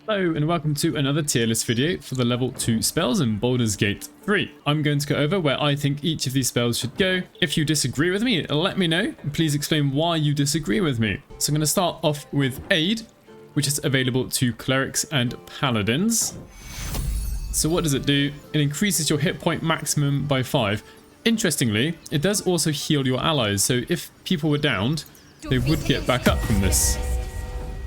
Hello and welcome to another tier list video for the level 2 spells in Baldur's Gate 3. I'm going to go over where I think each of these spells should go. If you disagree with me, let me know. Please explain why you disagree with me. So I'm going to start off with Aid, which is available to clerics and paladins. So what does it do? It increases your hit point maximum by 5. Interestingly, it does also heal your allies, so if people were downed, they would get back up from this.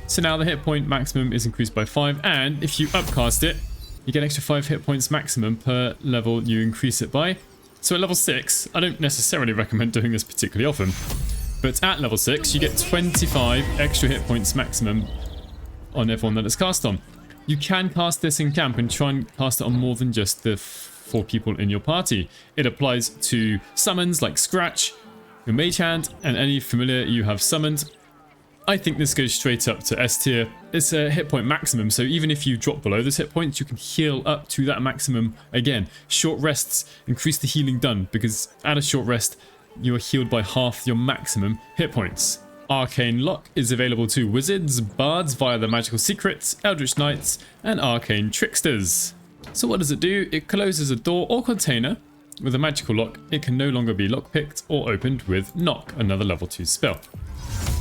So now the hit point maximum is increased by 5, and if you upcast it, you get an extra 5 hit points maximum per level you increase it by. So at level 6, I don't necessarily recommend doing this particularly often, but at level 6 you get 25 extra hit points maximum on everyone that it's cast on. You can cast this in camp and try and cast it on more than just the 4 people in your party. It applies to summons like Scratch, your mage hand, and any familiar you have summoned. I think this goes straight up to S tier. It's a hit point maximum, so even if you drop below this hit point, you can heal up to that maximum again. Short rests increase the healing done, because at a short rest, you are healed by half your maximum hit points. Arcane Lock is available to wizards, bards via the magical secrets, eldritch knights, and arcane tricksters. So what does it do? It closes a door or container. With a magical lock, it can no longer be lockpicked or opened with Knock, another level 2 spell.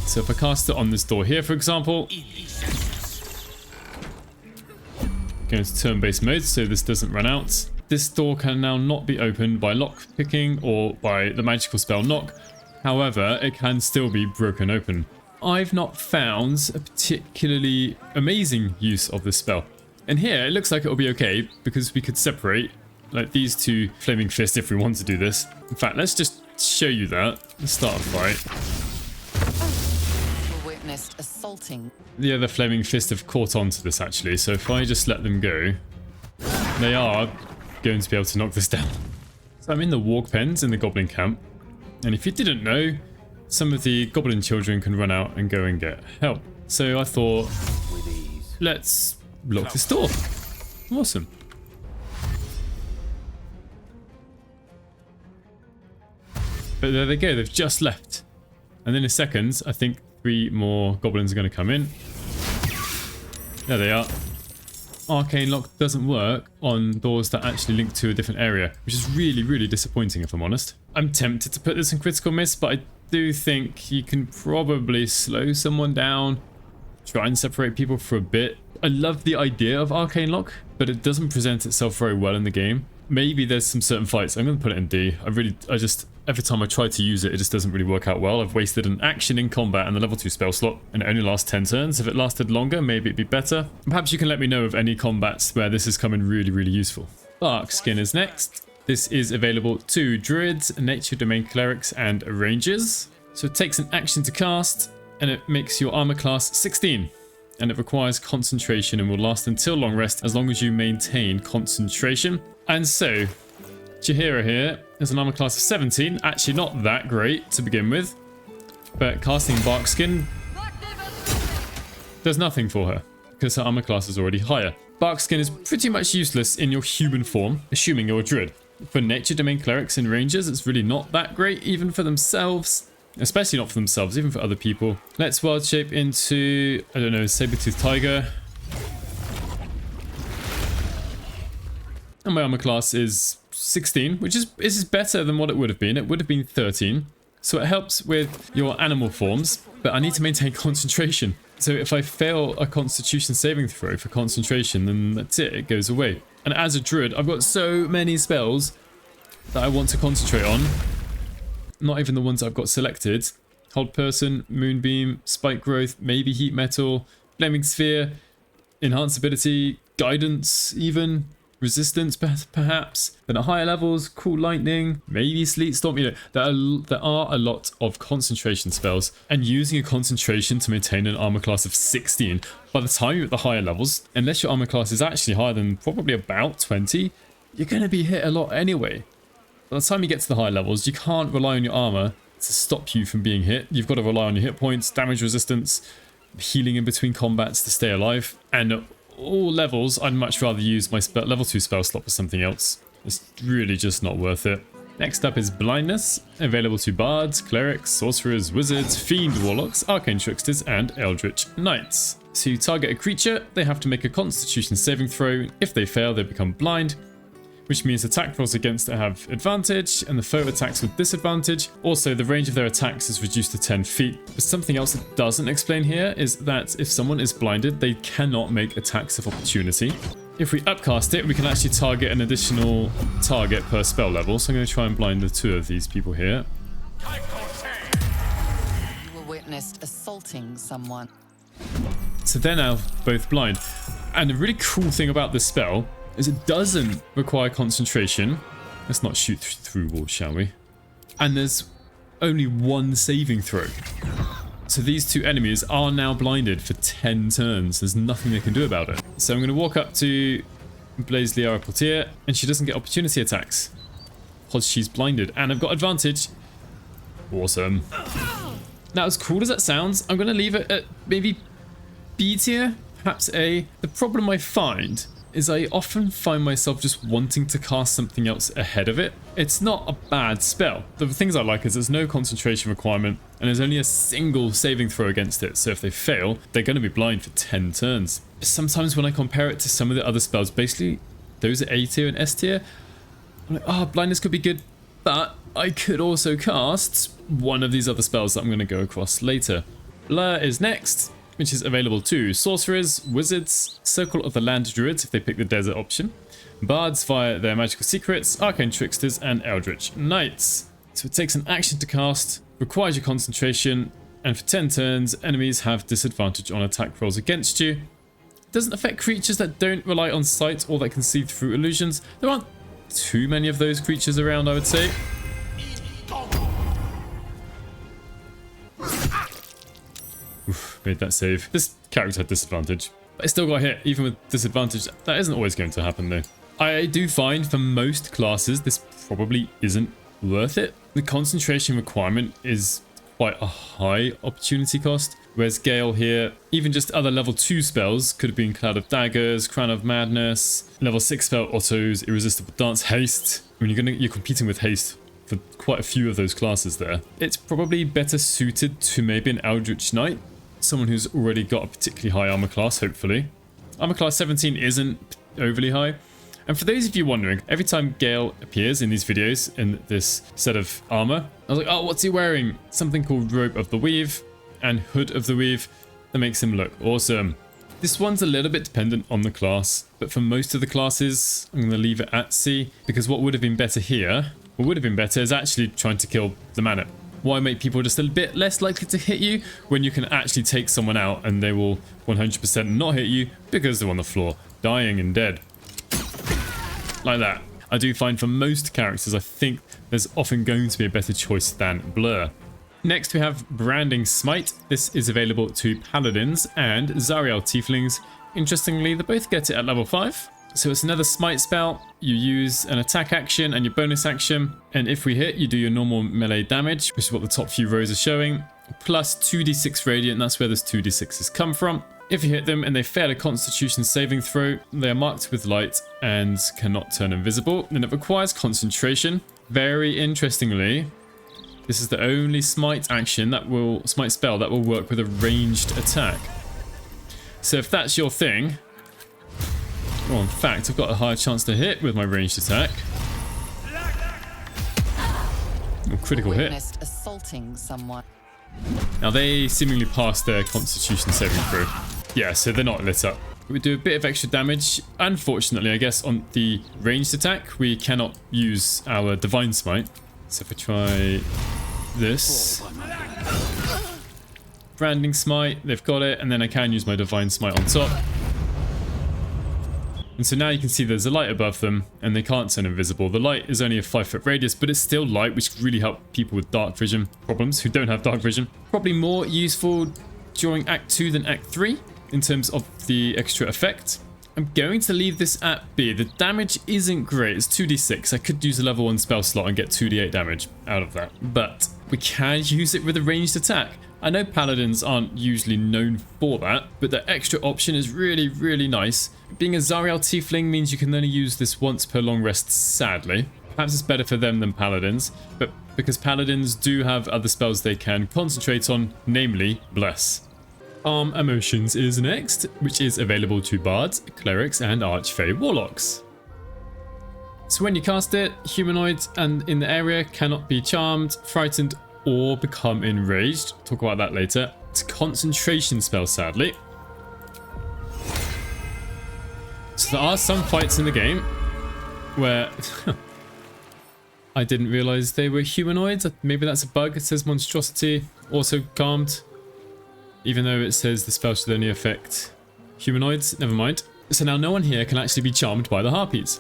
So if I cast it on this door here, for example, go into turn-based mode so this doesn't run out. This door can now not be opened by lock picking or by the magical spell Knock. However, it can still be broken open. I've not found a particularly amazing use of this spell. And here, it looks like it'll be okay because we could separate like these two Flaming Fists if we want to do this. In fact, let's just show you that. Let's start a fight. Assaulting. The other Flaming Fist have caught on to this actually, so if I just let them go, they are going to be able to knock this down. So I'm in the walk pens in the goblin camp, and if you didn't know, some of the goblin children can run out and go and get help. So I thought, let's lock this door. Awesome. But there they go, they've just left. And in a second, I think 3 more goblins are going to come in. There they are. Arcane Lock doesn't work on doors that actually link to a different area, which is really, really disappointing if I'm honest. I'm tempted to put this in critical miss, but I do think you can probably slow someone down, try and separate people for a bit. I love the idea of Arcane Lock, but it doesn't present itself very well in the game. Maybe there's some certain fights. I'm going to put it in D. Every time I try to use it, it just doesn't really work out well. I've wasted an action in combat and the level 2 spell slot, and it only lasts 10 turns. If it lasted longer, maybe it'd be better. Perhaps you can let me know of any combats where this is coming really, really useful. Bark Skin is next. This is available to druids, nature domain clerics, and rangers. So it takes an action to cast, and it makes your armor class 16. And it requires concentration and will last until long rest as long as you maintain concentration. And so, Jaheira here is an armor class of 17, actually not that great to begin with, but casting Bark Skin does nothing for her because her armor class is already higher. Bark Skin is pretty much useless in your human form, assuming you're a druid. For nature domain clerics and rangers, it's really not that great even for themselves, especially not for themselves, even for other people. Let's wild shape into, I don't know, saber-toothed tiger. And my armor class is 16, which is better than what it would have been. It would have been 13. So it helps with your animal forms, but I need to maintain concentration. So if I fail a constitution saving throw for concentration, then that's it, it goes away. And as a druid, I've got so many spells that I want to concentrate on. Not even the ones I've got selected. Hold Person, Moonbeam, Spike Growth, maybe Heat Metal, Flaming Sphere, Enhance Ability, Guidance even. Resistance perhaps, then at higher levels, Cool Lightning, maybe Sleet Storm. You know, there are a lot of concentration spells, and using a concentration to maintain an armor class of 16, by the time you're at the higher levels, unless your armor class is actually higher than probably about 20, you're going to be hit a lot anyway. By the time you get to the higher levels, you can't rely on your armor to stop you from being hit. You've got to rely on your hit points, damage resistance, healing in between combats to stay alive, and all levels, I'd much rather use my level 2 spell slot for something else. It's really just not worth it. Next up is Blindness, available to bards, clerics, sorcerers, wizards, fiend warlocks, arcane tricksters, and eldritch knights. So you target a creature, they have to make a Constitution saving throw. If they fail, they become blind, which means attack rolls against it have advantage and the foe attacks with disadvantage. Also, the range of their attacks is reduced to 10 feet. But something else it doesn't explain here is that if someone is blinded, they cannot make attacks of opportunity. If we upcast it, we can actually target an additional target per spell level. So I'm going to try and blind the 2 of these people here. You were witnessed assaulting someone. So they're now both blind. And the really cool thing about this spell is it doesn't require concentration. Let's not shoot through walls, shall we? And there's only 1 saving throw. So these 2 enemies are now blinded for 10 turns. There's nothing they can do about it. So I'm going to walk up to Blaze Liara Portier, and she doesn't get opportunity attacks because she's blinded. And I've got advantage. Awesome. Now, as cool as that sounds, I'm going to leave it at maybe B tier, perhaps A. The problem I find is I often find myself just wanting to cast something else ahead of it. It's not a bad spell. The things I like is there's no concentration requirement and there's only a single saving throw against it. So if they fail, they're going to be blind for 10 turns. Sometimes when I compare it to some of the other spells, basically those are A tier and S tier, I'm like, oh, blindness could be good, but I could also cast one of these other spells that I'm going to go across later. Blur is next, which is available to sorcerers, wizards, Circle of the Land Druids if they pick the desert option, bards via their magical secrets, arcane tricksters, and eldritch knights. So it takes an action to cast, requires your concentration, and for 10 turns, enemies have disadvantage on attack rolls against you. It doesn't affect creatures that don't rely on sight or that can see through illusions. There aren't too many of those creatures around, I would say. Oof, made that save. This character had disadvantage, but I still got hit, even with disadvantage. That isn't always going to happen though. I do find for most classes, this probably isn't worth it. The concentration requirement is quite a high opportunity cost, whereas Gale here, even just other level 2 spells, could have been Cloud of Daggers, Crown of Madness, level 6 spell autos, Irresistible Dance, Haste. I mean, you're competing with Haste for quite a few of those classes there. It's probably better suited to maybe an Eldritch Knight, someone who's already got a particularly high armor class, hopefully. Armor class 17 isn't overly high. And for those of you wondering, every time Gale appears in these videos in this set of armor, I was like, oh, what's he wearing? Something called Robe of the Weave and Hood of the Weave that makes him look awesome. This one's a little bit dependent on the class, but for most of the classes, I'm going to leave it at C, because what would have been better here, what would have been better is actually trying to kill the Manet. Why make people just a bit less likely to hit you when you can actually take someone out and they will 100% not hit you because they're on the floor, dying and dead. Like that. I do find for most characters, I think there's often going to be a better choice than Blur. Next we have Branding Smite. This is available to Paladins and Zariel Tieflings. Interestingly, they both get it at level 5. So it's another smite spell. You use an attack action and your bonus action. And if we hit, you do your normal melee damage, which is what the top few rows are showing. Plus 2d6 radiant, that's where those 2d6s come from. If you hit them and they fail a constitution saving throw, they are marked with light and cannot turn invisible. And it requires concentration. Very interestingly, this is the only smite action smite spell that will work with a ranged attack. So if that's your thing, well, in fact, I've got a higher chance to hit with my ranged attack. Oh, critical hit. Assaulting someone. Now they seemingly passed their constitution saving throw. Yeah, so they're not lit up. We do a bit of extra damage. Unfortunately, I guess on the ranged attack, we cannot use our divine smite. So if I try this, branding smite, they've got it, and then I can use my divine smite on top. And so now you can see there's a light above them and they can't turn invisible. The light is only a 5-foot radius, but it's still light, which really help people with dark vision problems who don't have dark vision. Probably more useful during Act 2 than Act 3 in terms of the extra effect. I'm going to leave this at B. The damage isn't great. It's 2d6. I could use a level 1 spell slot and get 2d8 damage out of that. But we can use it with a ranged attack. I know paladins aren't usually known for that, but the extra option is really, really nice. Being a Zariel Tiefling means you can only use this once per long rest, sadly. Perhaps it's better for them than paladins, but because paladins do have other spells they can concentrate on, namely Bless. Calm Emotions is next, which is available to bards, clerics, and archfey warlocks. So when you cast it, humanoids and in the area cannot be charmed, frightened, or become enraged. Talk about that later. It's a concentration spell, sadly. So there are some fights in the game where I didn't realize they were humanoids. Maybe that's a bug. It says monstrosity, also calmed, even though it says the spell should only affect humanoids. Never mind. So now no one here can actually be charmed by the harpies.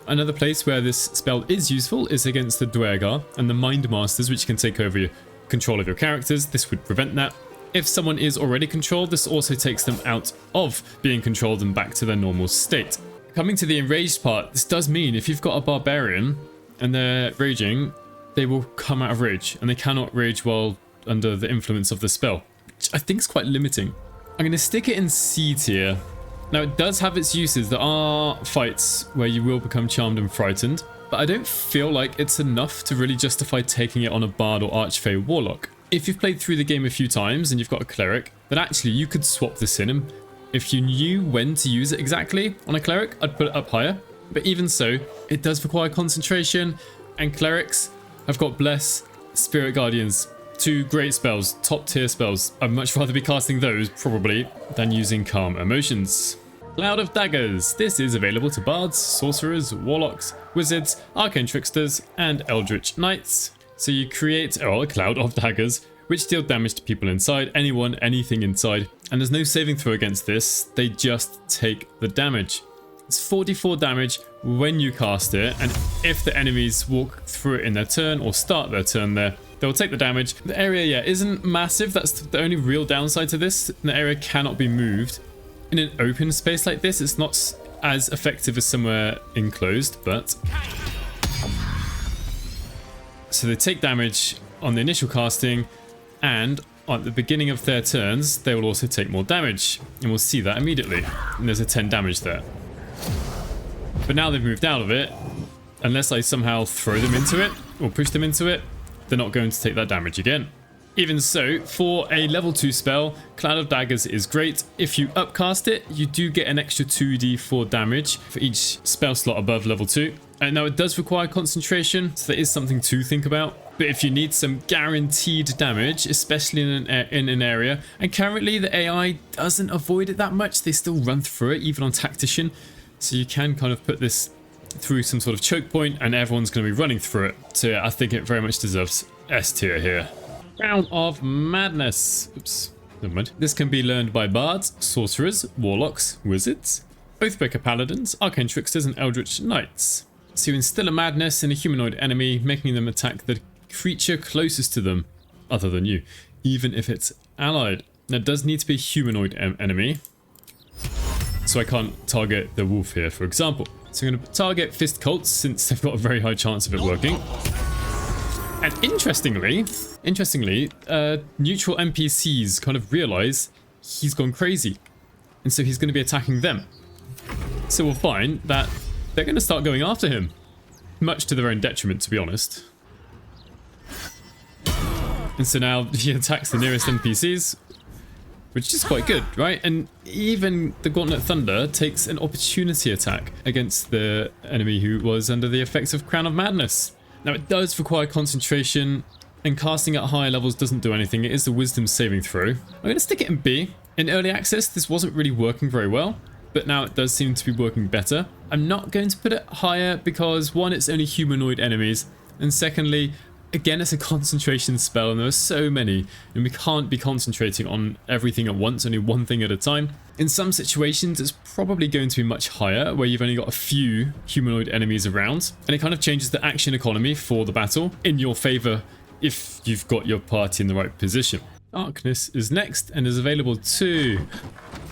Another place where this spell is useful is against the Dwergar and the Mind Masters, which can take over control of your characters. This would prevent that. If someone is already controlled, this also takes them out of being controlled and back to their normal state. Coming to the enraged part, this does mean if you've got a barbarian and they're raging, they will come out of rage, and they cannot rage while under the influence of the spell, which I think is quite limiting. I'm going to stick it in C tier. Now, it does have its uses. There are fights where you will become charmed and frightened, but I don't feel like it's enough to really justify taking it on a bard or archfey warlock. If you've played through the game a few times and you've got a cleric, then actually you could swap this in. And if you knew when to use it exactly on a cleric, I'd put it up higher. But even so, it does require concentration, and clerics have got Bless, Spirit Guardians. Two great spells, top tier spells. I'd much rather be casting those, probably, than using Calm Emotions. Cloud of Daggers. This is available to bards, sorcerers, warlocks, wizards, arcane tricksters, and eldritch knights. So you create a cloud of daggers, which deal damage to people inside, anyone, anything inside. And there's no saving throw against this, they just take the damage. It's 44 damage when you cast it, and if the enemies walk through it in their turn or start their turn there, they'll take the damage. The area, yeah, isn't massive. That's the only real downside to this. The area cannot be moved. In an open space like this, it's not as effective as somewhere enclosed, but... So they take damage on the initial casting, and at the beginning of their turns, they will also take more damage. And we'll see that immediately. And there's a 10 damage there. But now they've moved out of it, unless I somehow throw them into it or push them into it, they're not going to take that damage again. Even so, for a level 2 spell, Cloud of Daggers is great. If you upcast it, you do get an extra 2d4 damage for each spell slot above level 2. And now it does require concentration, so there is something to think about. But if you need some guaranteed damage, especially in an area, and currently the AI doesn't avoid it that much, they still run through it, even on Tactician. So you can kind of put this through some sort of choke point, and everyone's going to be running through it. So I think it very much deserves S tier here. Crown of Madness. Oops, never mind. This can be learned by bards, sorcerers, warlocks, wizards, Oathbreaker paladins, arcane tricksters, and eldritch knights. So you instill a madness in a humanoid enemy, making them attack the creature closest to them, other than you, even if it's allied. Now it does need to be a humanoid enemy, so I can't target the wolf here, for example. So I'm going to target fist cults, since they've got a very high chance of it working. And interestingly, neutral NPCs kind of realize he's gone crazy, and so he's going to be attacking them. So we'll find that they're going to start going after him, much to their own detriment, to be honest. And so now he attacks the nearest NPCs, which is quite good, right? And even the Gauntlet Thunder takes an opportunity attack against the enemy who was under the effects of Crown of Madness. Now it does require concentration, and casting at higher levels doesn't do anything. It is the wisdom saving throw. I'm going to stick it in B. In early access, this wasn't really working very well, but now it does seem to be working better. I'm not going to put it higher because, one, it's only humanoid enemies, and secondly, again, it's a concentration spell, and there are so many, and we can't be concentrating on everything at once, only one thing at a time. In some situations, it's probably going to be much higher, where you've only got a few humanoid enemies around, and it kind of changes the action economy for the battle in your favor if you've got your party in the right position. Darkness is next, and is available to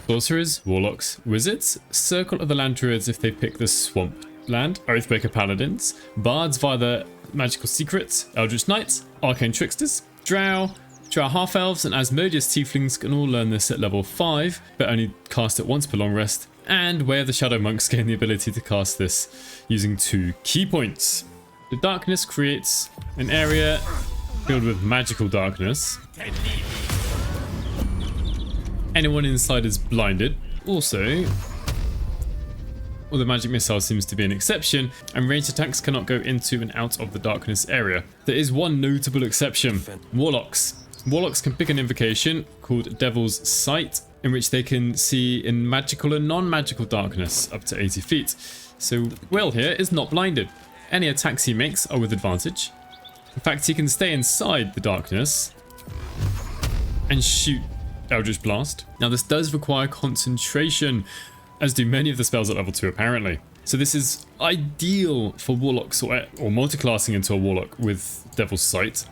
sorcerers, warlocks, wizards, Circle of the Land Druids if they pick the swamp land, Oathbreaker paladins, bards via the magical secrets, eldritch knights, arcane tricksters, drow half-elves, and Asmodeus tieflings can all learn this at level 5, but only cast it once per long rest, and Way of the Shadow monks gain the ability to cast this using 2 key points. The darkness creates an area filled with magical darkness. anyone inside is blinded. Also, well, the magic missile seems to be an exception, and ranged attacks cannot go into and out of the darkness area. There is one notable exception: warlocks. Warlocks can pick an invocation called Devil's Sight, in which they can see in magical and non-magical darkness up to 80 feet. So Will here is not blinded. Any attacks he makes are with advantage. In fact, he can stay inside the darkness and shoot Eldritch Blast. Now this does require concentration, as do many of the spells at level 2 apparently. So this is ideal for warlocks or multiclassing into a warlock with Devil's Sight,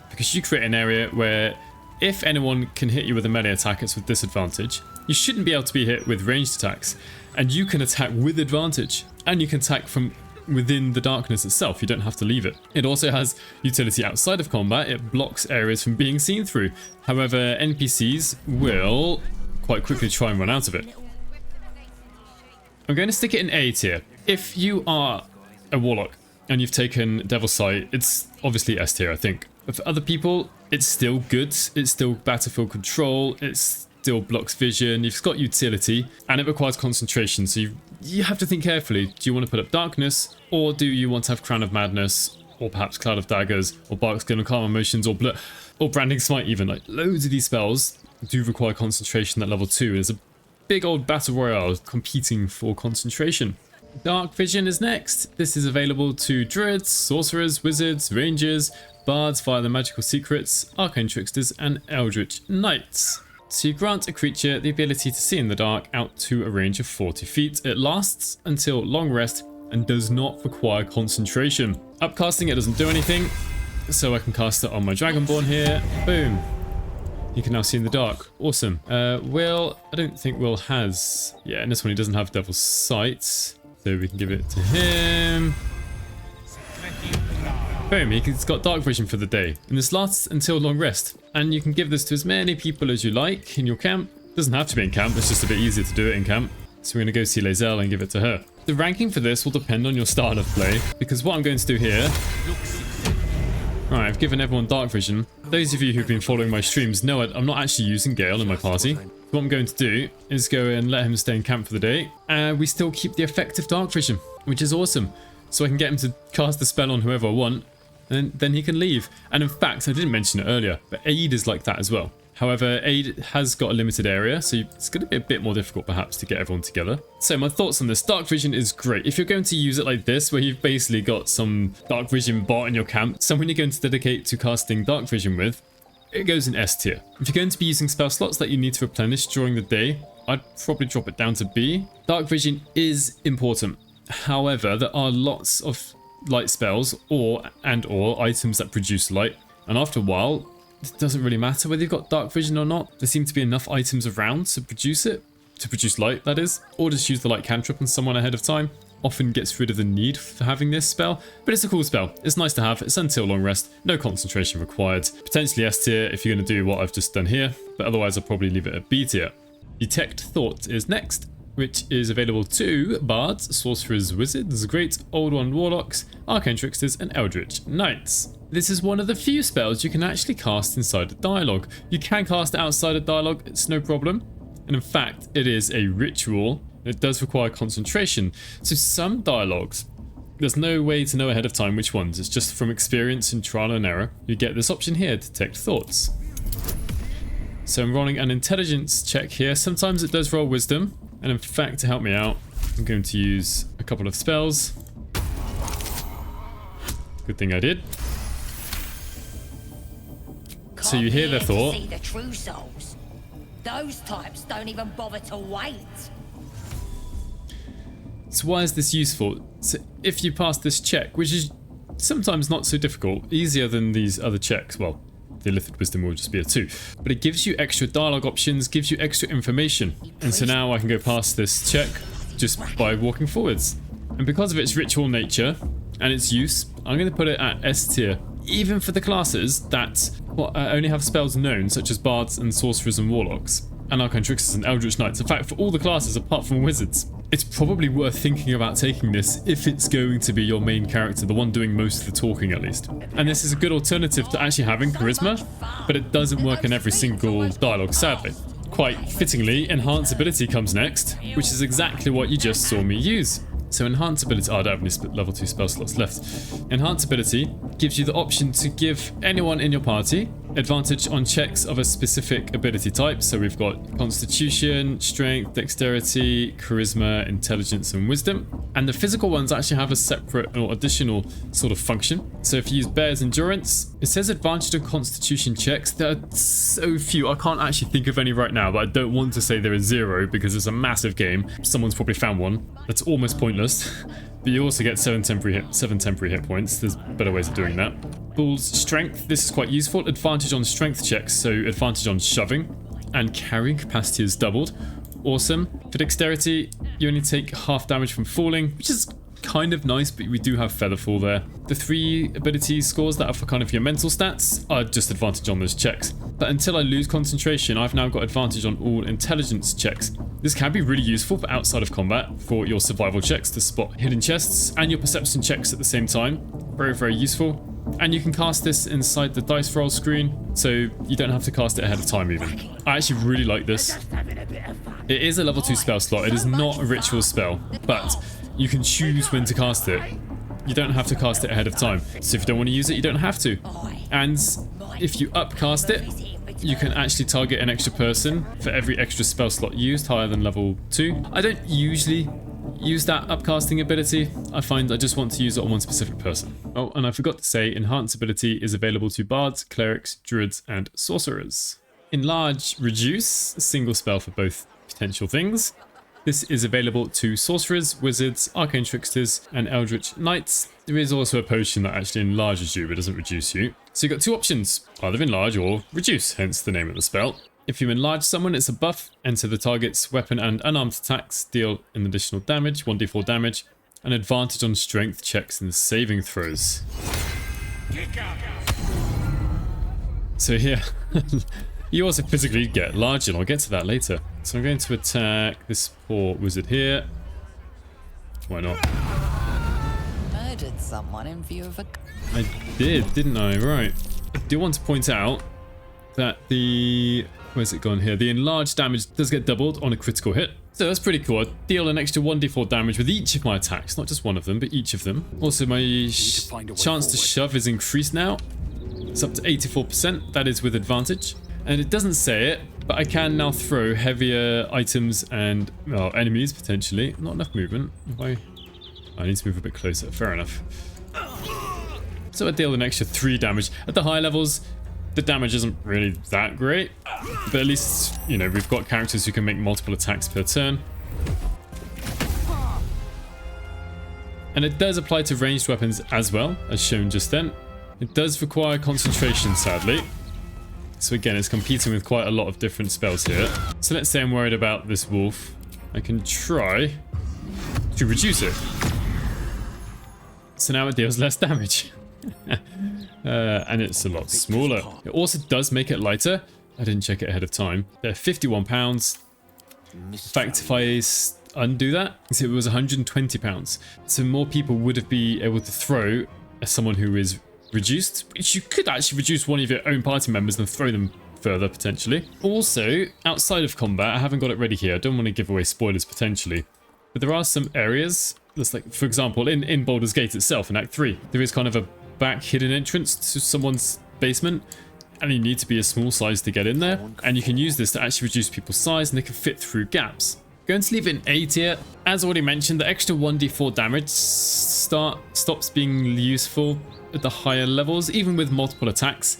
because you create an area where if anyone can hit you with a melee attack, it's with disadvantage. You shouldn't be able to be hit with ranged attacks, and you can attack with advantage, and you can attack from within the darkness itself. You don't have to leave it. It also has utility outside of combat. It blocks areas from being seen through. However, NPCs will quite quickly try and run out of it. I'm going to stick it in A tier. If you are a warlock and you've taken Devil's Sight, it's obviously S tier, I think. But for other people, it's still good. It's still battlefield control. It's still blocks vision. You've got utility, and it requires concentration. So you have to think carefully. Do you want to put up Darkness, or do you want to have Crown of Madness, or perhaps Cloud of Daggers, or Bark's Gun of Calm Emotions, or Branding Smite even? Like, loads of these spells do require concentration at level 2. There's a big old battle royale competing for concentration. Dark Vision is next. This is available to druids, sorcerers, wizards, rangers, bards via the magical secrets, arcane tricksters, and eldritch knights. So you grant a creature the ability to see in the dark out to a range of 40 feet. It lasts until long rest and does not require concentration. Upcasting it doesn't do anything, so I can cast it on my Dragonborn here. Boom. You can now see in the dark. Awesome. Will, I don't think Will has... Yeah, in this one he doesn't have Devil's Sight, so we can give it to him. Boom, he's got dark vision for the day, and this lasts until long rest. And you can give this to as many people as you like in your camp. Doesn't have to be in camp, it's just a bit easier to do it in camp. So we're going to go see Lae'zel and give it to her. The ranking for this will depend on your style of play, because what I'm going to do here... Alright, I've given everyone dark vision. Those of you who've been following my streams know I'm not actually using Gale in my party. What I'm going to do is go and let him stay in camp for the day, and we still keep the effective dark vision, which is awesome. So I can get him to cast the spell on whoever I want, and then he can leave. And in fact, I didn't mention it earlier, but Aid is like that as well. However, Aid has got a limited area, so it's going to be a bit more difficult perhaps to get everyone together. So my thoughts on this: dark vision is great. If you're going to use it like this, where you've basically got some dark vision bot in your camp, someone you're going to dedicate to casting dark vision with, it goes in S tier. If you're going to be using spell slots that you need to replenish during the day, I'd probably drop it down to B. Dark vision is important. However, there are lots of light spells or items that produce light, and after a while it doesn't really matter whether you've got dark vision or not. There seem to be enough items around to produce it, to produce light that is, or just use the light cantrip on someone ahead of time. Often gets rid of the need for having this spell, but it's a cool spell. It's nice to have. It's until long rest, no concentration required. Potentially S tier if you're going to do what I've just done here, but otherwise I'll probably leave it at B tier. Detect Thought is next, which is available to bards, sorcerers, wizards, great old one warlocks, arcane tricksters, and eldritch knights. This is one of the few spells you can actually cast inside a dialogue. You can cast it outside a dialogue, it's no problem. And in fact, it is a ritual. It does require concentration. So some dialogues, there's no way to know ahead of time which ones. It's just from experience and trial and error. You get this option here, Detect Thoughts. So I'm rolling an intelligence check here. Sometimes it does roll wisdom. And in fact, to help me out, I'm going to use a couple of spells. Good thing I did. So you hear their thought. See the true souls. Those types don't even bother to wait. So why is this useful? So if you pass this check, which is sometimes not so difficult, easier than these other checks, well, the Illithid Wisdom will just be a 2. But it gives you extra dialogue options, gives you extra information. And so now I can go past this check just by walking forwards. And because of its ritual nature and its use, I'm going to put it at S tier. Even for the classes that only have spells known, such as bards and sorcerers and warlocks, and arcane tricksters and eldritch knights. In fact, for all the classes apart from wizards, it's probably worth thinking about taking this if it's going to be your main character, the one doing most of the talking at least. And this is a good alternative to actually having charisma, but it doesn't work in every single dialogue, sadly. quite fittingly, Enhance Ability comes next, which is exactly what you just saw me use. So Enhance Ability, oh, I don't have any level 2 spell slots left. Enhance Ability gives you the option to give anyone in your party advantage on checks of a specific ability type. So we've got Constitution, Strength, Dexterity, Charisma, Intelligence, and Wisdom. And the physical ones actually have a separate or additional sort of function. So if you use Bear's Endurance, it says advantage on Constitution checks. There are so few, I can't actually think of any right now, but I don't want to say there is 0 because it's a massive game. Someone's probably found one. That's almost pointless. But you also get 7 temporary hit points. There's better ways of doing that. Bull's Strength, this is quite useful. Advantage on strength checks, so advantage on shoving, and carrying capacity is doubled. Awesome. For Dexterity, you only take half damage from falling, which is kind of nice, but we do have Featherfall there. The 3 ability scores that are for kind of your mental stats are just advantage on those checks. But until I lose concentration, I've now got advantage on all intelligence checks. This can be really useful for outside of combat for your survival checks to spot hidden chests and your perception checks at the same time. Very, very useful. And you can cast this inside the dice roll screen, so you don't have to cast it ahead of time even. I actually really like this. It is a level 2 spell slot. It is not a ritual spell, but you can choose when to cast it. You don't have to cast it ahead of time. So if you don't want to use it, you don't have to. And if you upcast it, you can actually target an extra person for every extra spell slot used higher than level 2. I don't usually use that upcasting ability. I find I just want to use it on one specific person. Oh, and I forgot to say, Enhance Ability is available to bards, clerics, druids, and sorcerers. Enlarge Reduce, a single spell for both potential things. This is available to sorcerers, wizards, arcane tricksters, and eldritch knights. There is also a potion that actually enlarges you but doesn't reduce you. So you've got 2 options, either enlarge or reduce, hence the name of the spell. If you enlarge someone, it's a buff, and so the target's weapon and unarmed attacks deal an additional damage, 1d4 damage, and advantage on strength checks and saving throws. So here, you also physically get larger, and I'll get to that later. So I'm going to attack this poor wizard here. Why not? Murdered someone in view of a... I did, didn't I? Right. I do want to point out that the... Where's it gone here? The enlarged damage does get doubled on a critical hit. So that's pretty cool. I deal an extra 1d4 damage with each of my attacks. Not just one of them, but each of them. Also, my chance to shove is increased now. It's up to 84%. That is with advantage. And it doesn't say it, but I can now throw heavier items and, well, enemies, potentially. Not enough movement. I need to move a bit closer. Fair enough. So I deal an extra 3 damage. At the high levels, the damage isn't really that great, but at least, you know, we've got characters who can make multiple attacks per turn. And it does apply to ranged weapons as well, as shown just then. It does require concentration, sadly. So again, it's competing with quite a lot of different spells here. So let's say I'm worried about this wolf. I can try to reduce it. So now it deals less damage. And it's a lot smaller. It also does make it lighter. I didn't check it ahead of time. They're 51 pounds. In fact, if I undo that, it was 120 pounds. So more people would be able to throw as someone who is reduced, which you could actually reduce one of your own party members and throw them further potentially. Also, outside of combat, I haven't got it ready here. I don't want to give away spoilers potentially, but there are some areas that's like, for example, in Baldur's Gate itself in Act 3, there is kind of a back hidden entrance to someone's basement, and you need to be a small size to get in there, and you can use this to actually reduce people's size and they can fit through gaps. Going to leave it in A tier. As already mentioned, the extra 1d4 damage stops being useful at the higher levels, even with multiple attacks.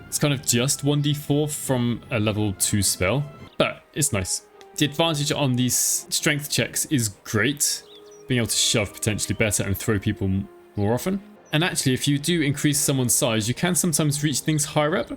It's kind of just 1d4 from a level 2 spell, but it's nice. The advantage on these strength checks is great, being able to shove potentially better and throw people more often. And actually, if you do increase someone's size, you can sometimes reach things higher up,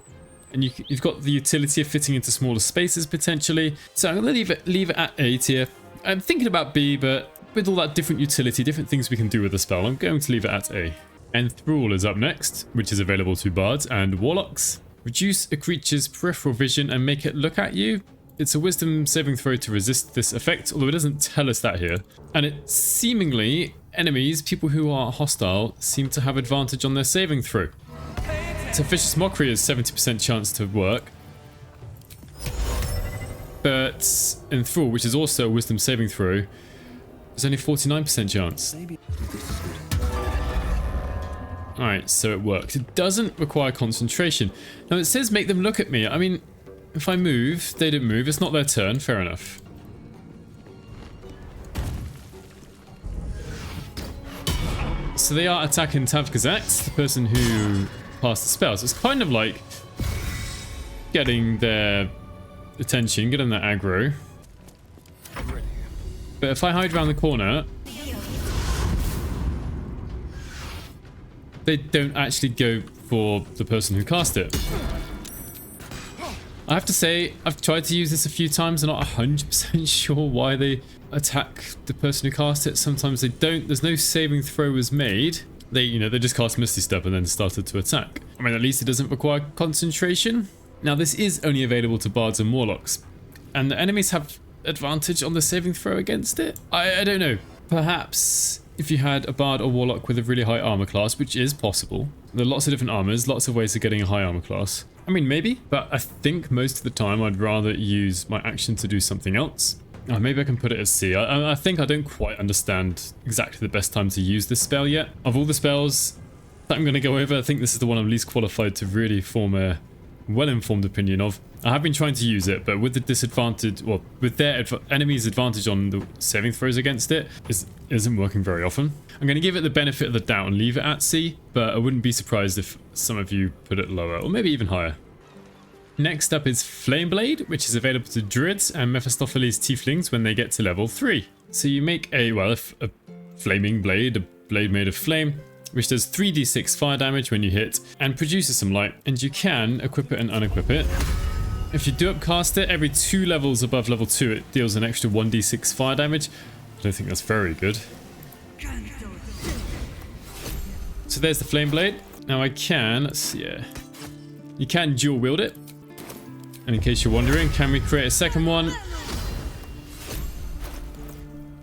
and you've got the utility of fitting into smaller spaces potentially. So I'm going to leave it at A tier. I'm thinking about B, but with all that different utility, different things we can do with the spell, I'm going to leave it at A. Enthrall is up next, which is available to bards and warlocks. Reduce a creature's peripheral vision and make it look at you. It's a wisdom saving throw to resist this effect, although it doesn't tell us that here. And it seemingly, enemies, people who are hostile, seem to have advantage on their saving throw. So Vicious Mockery is 70% chance to work. But Enthrall, which is also a wisdom saving throw, there's only 49% chance. Alright, so it works. It doesn't require concentration. Now it says make them look at me. I mean, if I move, they don't move. It's not their turn. Fair enough. So they are attacking Tavkazat, the person who passed the spells. It's kind of like getting their attention, getting their aggro. But if I hide around the corner, they don't actually go for the person who cast it. I have to say, I've tried to use this a few times. I'm not 100% sure why they attack the person who cast it. Sometimes they don't. There's no saving throw was made. They just cast Misty Step and then started to attack. I mean, at least it doesn't require concentration. Now, this is only available to bards and warlocks, and the enemies have advantage on the saving throw against it. I don't know. Perhaps if you had a bard or warlock with a really high armor class, which is possible. There are lots of different armors, lots of ways of getting a high armor class. I mean, maybe, but I think most of the time I'd rather use my action to do something else. Oh, maybe I can put it as C. I think I don't quite understand exactly the best time to use this spell yet. Of all the spells that I'm going to go over, I think this is the one I'm least qualified to really form a well-informed opinion of. I have been trying to use it, but with the disadvantage, well, with their enemy's advantage on the saving throws against it, isn't working very often. I'm going to give it the benefit of the doubt and leave it at C, but I wouldn't be surprised if some of you put it lower, or maybe even higher. Next up is Flame Blade, which is available to Druids and Mephistopheles Tieflings when they get to level 3. So you make a flaming blade, a blade made of flame, which does 3d6 fire damage when you hit and produces some light, and you can equip it and unequip it. If you do upcast it, every 2 levels above level 2 it deals an extra 1d6 fire damage. I don't think that's very good. So there's the Flame Blade. Now I can, let's see here. You can dual wield it. And in case you're wondering, can we create a second one?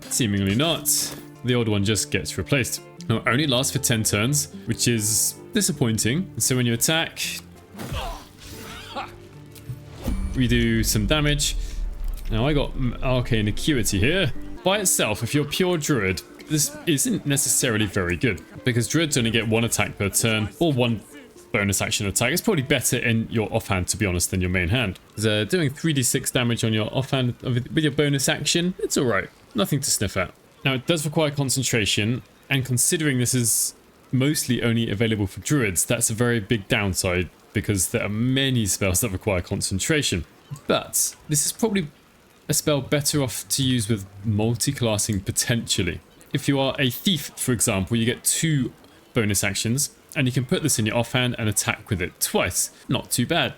Seemingly not. The old one just gets replaced. Now it only lasts for 10 turns, which is disappointing. So when you attack, we do some damage. Now I got Arcane Acuity here. By itself, if you're pure Druid, this isn't necessarily very good, because Druids only get 1 attack per turn, or 1 bonus action attack. It's probably better in your offhand, to be honest, than your main hand. Doing 3d6 damage on your offhand with your bonus action, it's alright. Nothing to sniff at. Now it does require concentration, and considering this is mostly only available for Druids, that's a very big downside, because there are many spells that require concentration. But this is probably a spell better off to use with multi-classing potentially. If you are a thief, for example, you get 2 bonus actions, and you can put this in your offhand and attack with it twice. Not too bad.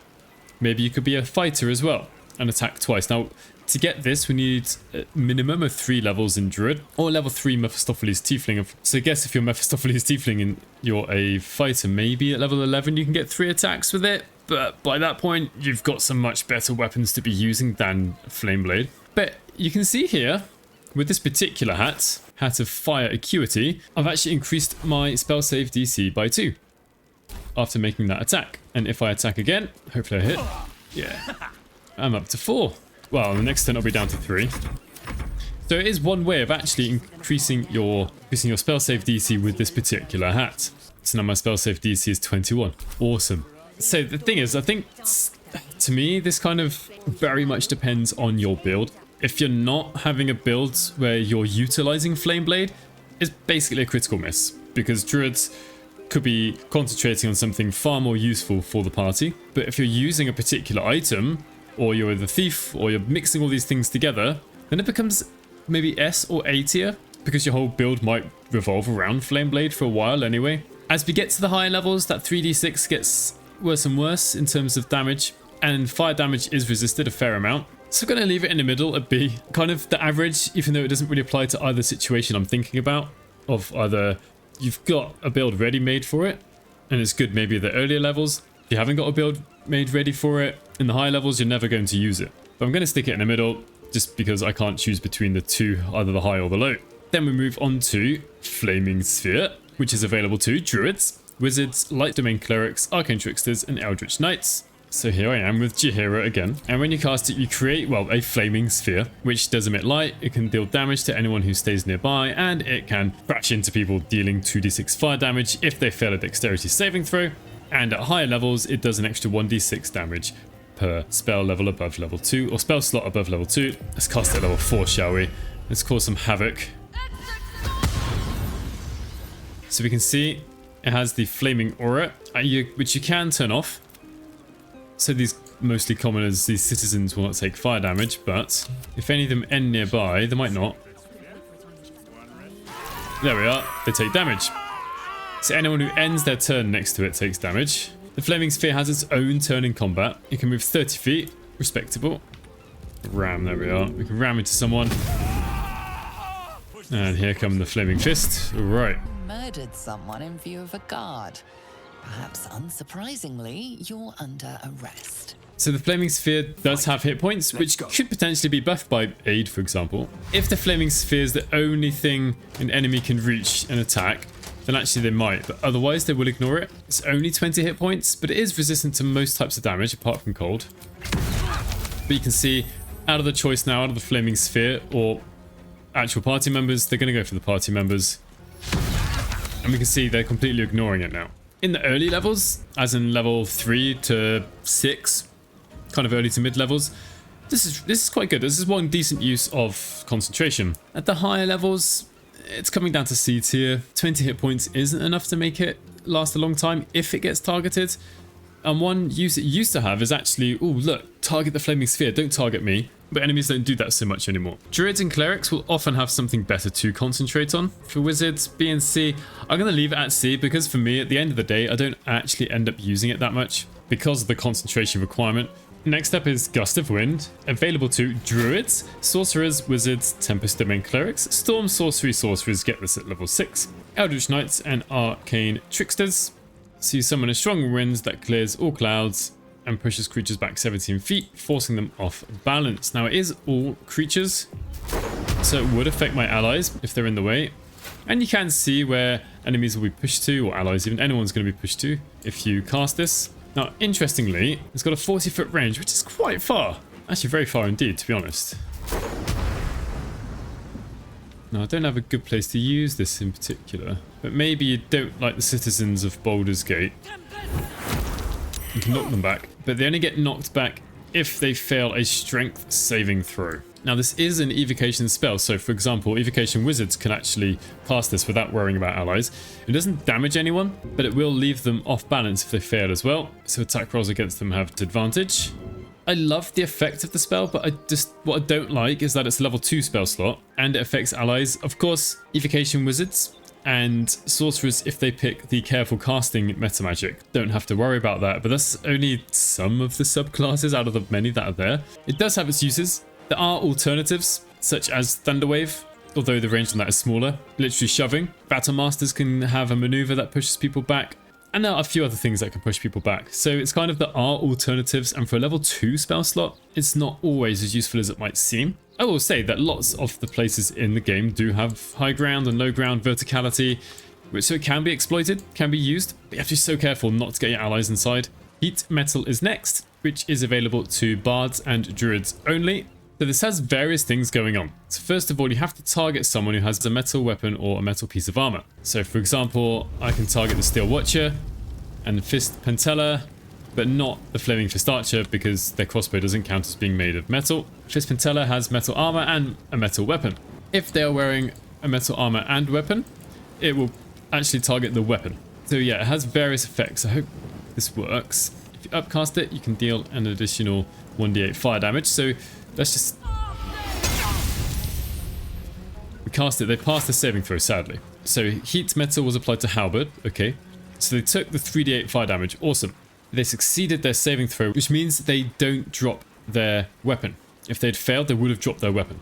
Maybe you could be a fighter as well and attack twice. Now, to get this, we need a minimum of 3 levels in Druid, or level 3 Mephistopheles Tiefling. So I guess if you're Mephistopheles Tiefling and you're a fighter, maybe at level 11 you can get 3 attacks with it. But by that point, you've got some much better weapons to be using than Flame Blade. But you can see here, with this particular hat of Fire Acuity, I've actually increased my spell save DC by 2 after making that attack. And if I attack again, hopefully I hit. Yeah, I'm up to 4. Well, the next turn I'll be down to 3. So it is one way of actually increasing your spell save DC with this particular hat. So now my spell save DC is 21. Awesome. So the thing is, I think to me this kind of very much depends on your build. If you're not having a build where you're utilizing Flame Blade, it's basically a critical miss, because Druids could be concentrating on something far more useful for the party. But if you're using a particular item, or you're the thief, or you're mixing all these things together, then it becomes maybe S or A tier, because your whole build might revolve around Flame Blade for a while anyway. As we get to the higher levels, that 3d6 gets worse and worse in terms of damage, and fire damage is resisted a fair amount. So I'm going to leave it in the middle at B, kind of the average, even though it doesn't really apply to either situation I'm thinking about, of either you've got a build ready made for it, and it's good maybe at the earlier levels. If you haven't got a build made ready for it, in the higher levels, you're never going to use it. But I'm going to stick it in the middle, just because I can't choose between the two, either the high or the low. Then we move on to Flaming Sphere, which is available to Druids, Wizards, Light Domain Clerics, Arcane Tricksters, and Eldritch Knights. So here I am with Jahira again. And when you cast it, you create, well, a flaming sphere, which does emit light. It can deal damage to anyone who stays nearby, and it can crash into people, dealing 2d6 fire damage if they fail a dexterity saving throw. And at higher levels, it does an extra 1d6 damage per spell level above level 2, or spell slot above level 2. Let's cast it at level 4, shall we? Let's cause some havoc. So we can see it has the flaming aura, which you can turn off. So these mostly commoners, these citizens, will not take fire damage, but if any of them end nearby, they might not. There we are, they take damage. So anyone who ends their turn next to it takes damage. The flaming sphere has its own turn in combat. It can move 30 feet, respectable. Ram, there we are. We can ram into someone. And here come the flaming fist. Right. Murdered someone in view of a guard. Perhaps unsurprisingly, you're under arrest. So the flaming sphere does have hit points, which could potentially be buffed by aid, for example. If the flaming sphere is the only thing an enemy can reach and attack, then actually they might, but otherwise they will ignore it. It's only 20 hit points, but it is resistant to most types of damage apart from cold. But you can see, out of the choice now, out of the flaming sphere or actual party members, they're going to go for the party members. And we can see they're completely ignoring it now. In the early levels, as in level 3 to 6, kind of early to mid levels, this is quite good. This is one decent use of concentration. At the higher levels, it's coming down to C tier. 20 hit points isn't enough to make it last a long time if it gets targeted. And one use it used to have is actually, oh look, target the flaming sphere, don't target me. But enemies don't do that so much anymore. Druids and clerics will often have something better to concentrate on. For wizards, B and C, I'm going to leave it at C because for me, at the end of the day, I don't actually end up using it that much because of the concentration requirement. Next up is Gust of Wind, available to Druids, Sorcerers, Wizards, Tempest Domain Clerics, Storm Sorcery Sorcerers get this at level 6, Eldritch Knights and Arcane Tricksters. So you summon a strong wind that clears all clouds and pushes creatures back 17 feet, forcing them off balance. Now it is all creatures, so it would affect my allies if they're in the way. And you can see where enemies will be pushed to, or allies, even anyone's going to be pushed to if you cast this. Now, interestingly, it's got a 40-foot range, which is quite far. Actually, very far indeed, to be honest. Now, I don't have a good place to use this in particular, but maybe you don't like the citizens of Baldur's Gate. You can knock them back, but they only get knocked back if they fail a strength saving throw. Now, this is an evocation spell, so for example, evocation wizards can actually cast this without worrying about allies. It doesn't damage anyone, but it will leave them off balance if they fail as well, so attack rolls against them have disadvantage. I love the effect of the spell, but what I don't like is that it's a level 2 spell slot, and it affects allies. Of course, evocation wizards and sorcerers, if they pick the careful casting meta magic, don't have to worry about that, but that's only some of the subclasses out of the many that are there. It does have its uses. There are alternatives, such as Thunderwave, although the range on that is smaller, literally shoving. Battle Masters can have a maneuver that pushes people back, and there are a few other things that can push people back. So it's kind of, there are alternatives, and for a level 2 spell slot, it's not always as useful as it might seem. I will say that lots of the places in the game do have high ground and low ground verticality, so it can be exploited, can be used, but you have to be so careful not to get your allies inside. Heat Metal is next, which is available to bards and druids only. So this has various things going on. So first of all, you have to target someone who has a metal weapon or a metal piece of armor. So for example, I can target the Steel Watcher and the Fist Penteller, but not the Flaming Fist Archer because their crossbow doesn't count as being made of metal. Fist Penteller has metal armor and a metal weapon. If they are wearing a metal armor and weapon, it will actually target the weapon. So yeah, it has various effects. I hope this works. If you upcast it, you can deal an additional 1d8 fire damage. So let's just... We cast it. They passed the saving throw, sadly. So Heat Metal was applied to Halberd. Okay. So they took the 3d8 fire damage. Awesome. They succeeded their saving throw, which means they don't drop their weapon. If they'd failed, they would have dropped their weapon.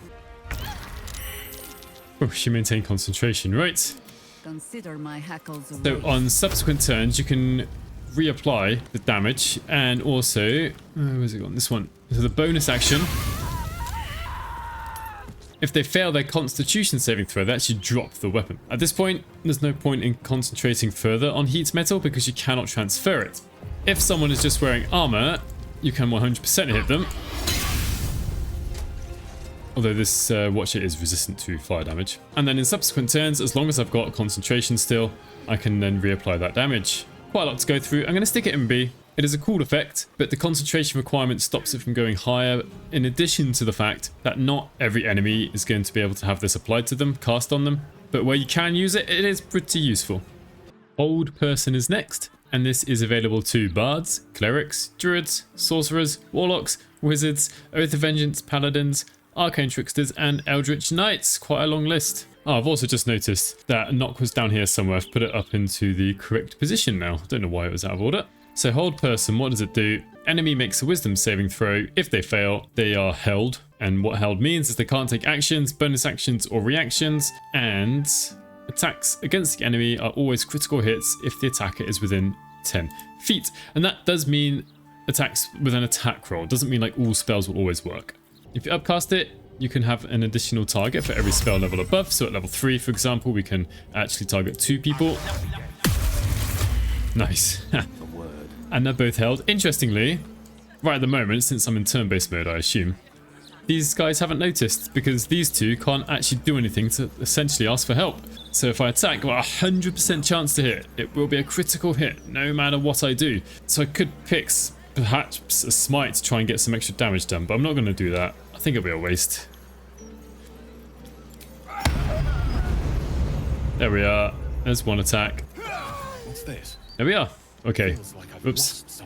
Oh, she maintained concentration. Right. Consider my hackles a So on subsequent turns, you can reapply the damage, and also... where's it gone? This one. So the bonus action... If they fail their constitution saving throw, they actually drop the weapon. At this point, there's no point in concentrating further on Heat Metal because you cannot transfer it. If someone is just wearing armor, you can 100% hit them. Although this watcher is resistant to fire damage. And then in subsequent turns, as long as I've got concentration still, I can then reapply that damage. Quite a lot to go through. I'm going to stick it in B. It is a cool effect, but the concentration requirement stops it from going higher, in addition to the fact that not every enemy is going to be able to have this applied to them, cast on them. But where you can use it, it is pretty useful. Old Person is next, and this is available to bards, clerics, druids, sorcerers, warlocks, wizards, Oath of Vengeance, paladins, arcane tricksters, and eldritch knights. Quite a long list. Oh, I've also just noticed that knock was down here somewhere. I've put it up into the correct position now. I don't know why it was out of order. So Hold Person, what does it do? Enemy makes a wisdom saving throw. If they fail, they are held. And what held means is they can't take actions, bonus actions, or reactions. And attacks against the enemy are always critical hits if the attacker is within 10 feet. And that does mean attacks with an attack roll. It doesn't mean like all spells will always work. If you upcast it, you can have an additional target for every spell level above. So at level 3, for example, we can actually target 2 people. Nice. And they're both held. Interestingly, right at the moment, since I'm in turn-based mode, I assume, these guys haven't noticed because these two can't actually do anything to essentially ask for help. So if I attack, I've got a 100% chance to hit. It will be a critical hit, no matter what I do. So I could pick perhaps a smite to try and get some extra damage done, but I'm not going to do that. I think it'll be a waste. There we are. There's one attack. What's this? There we are. Okay. Like Oops.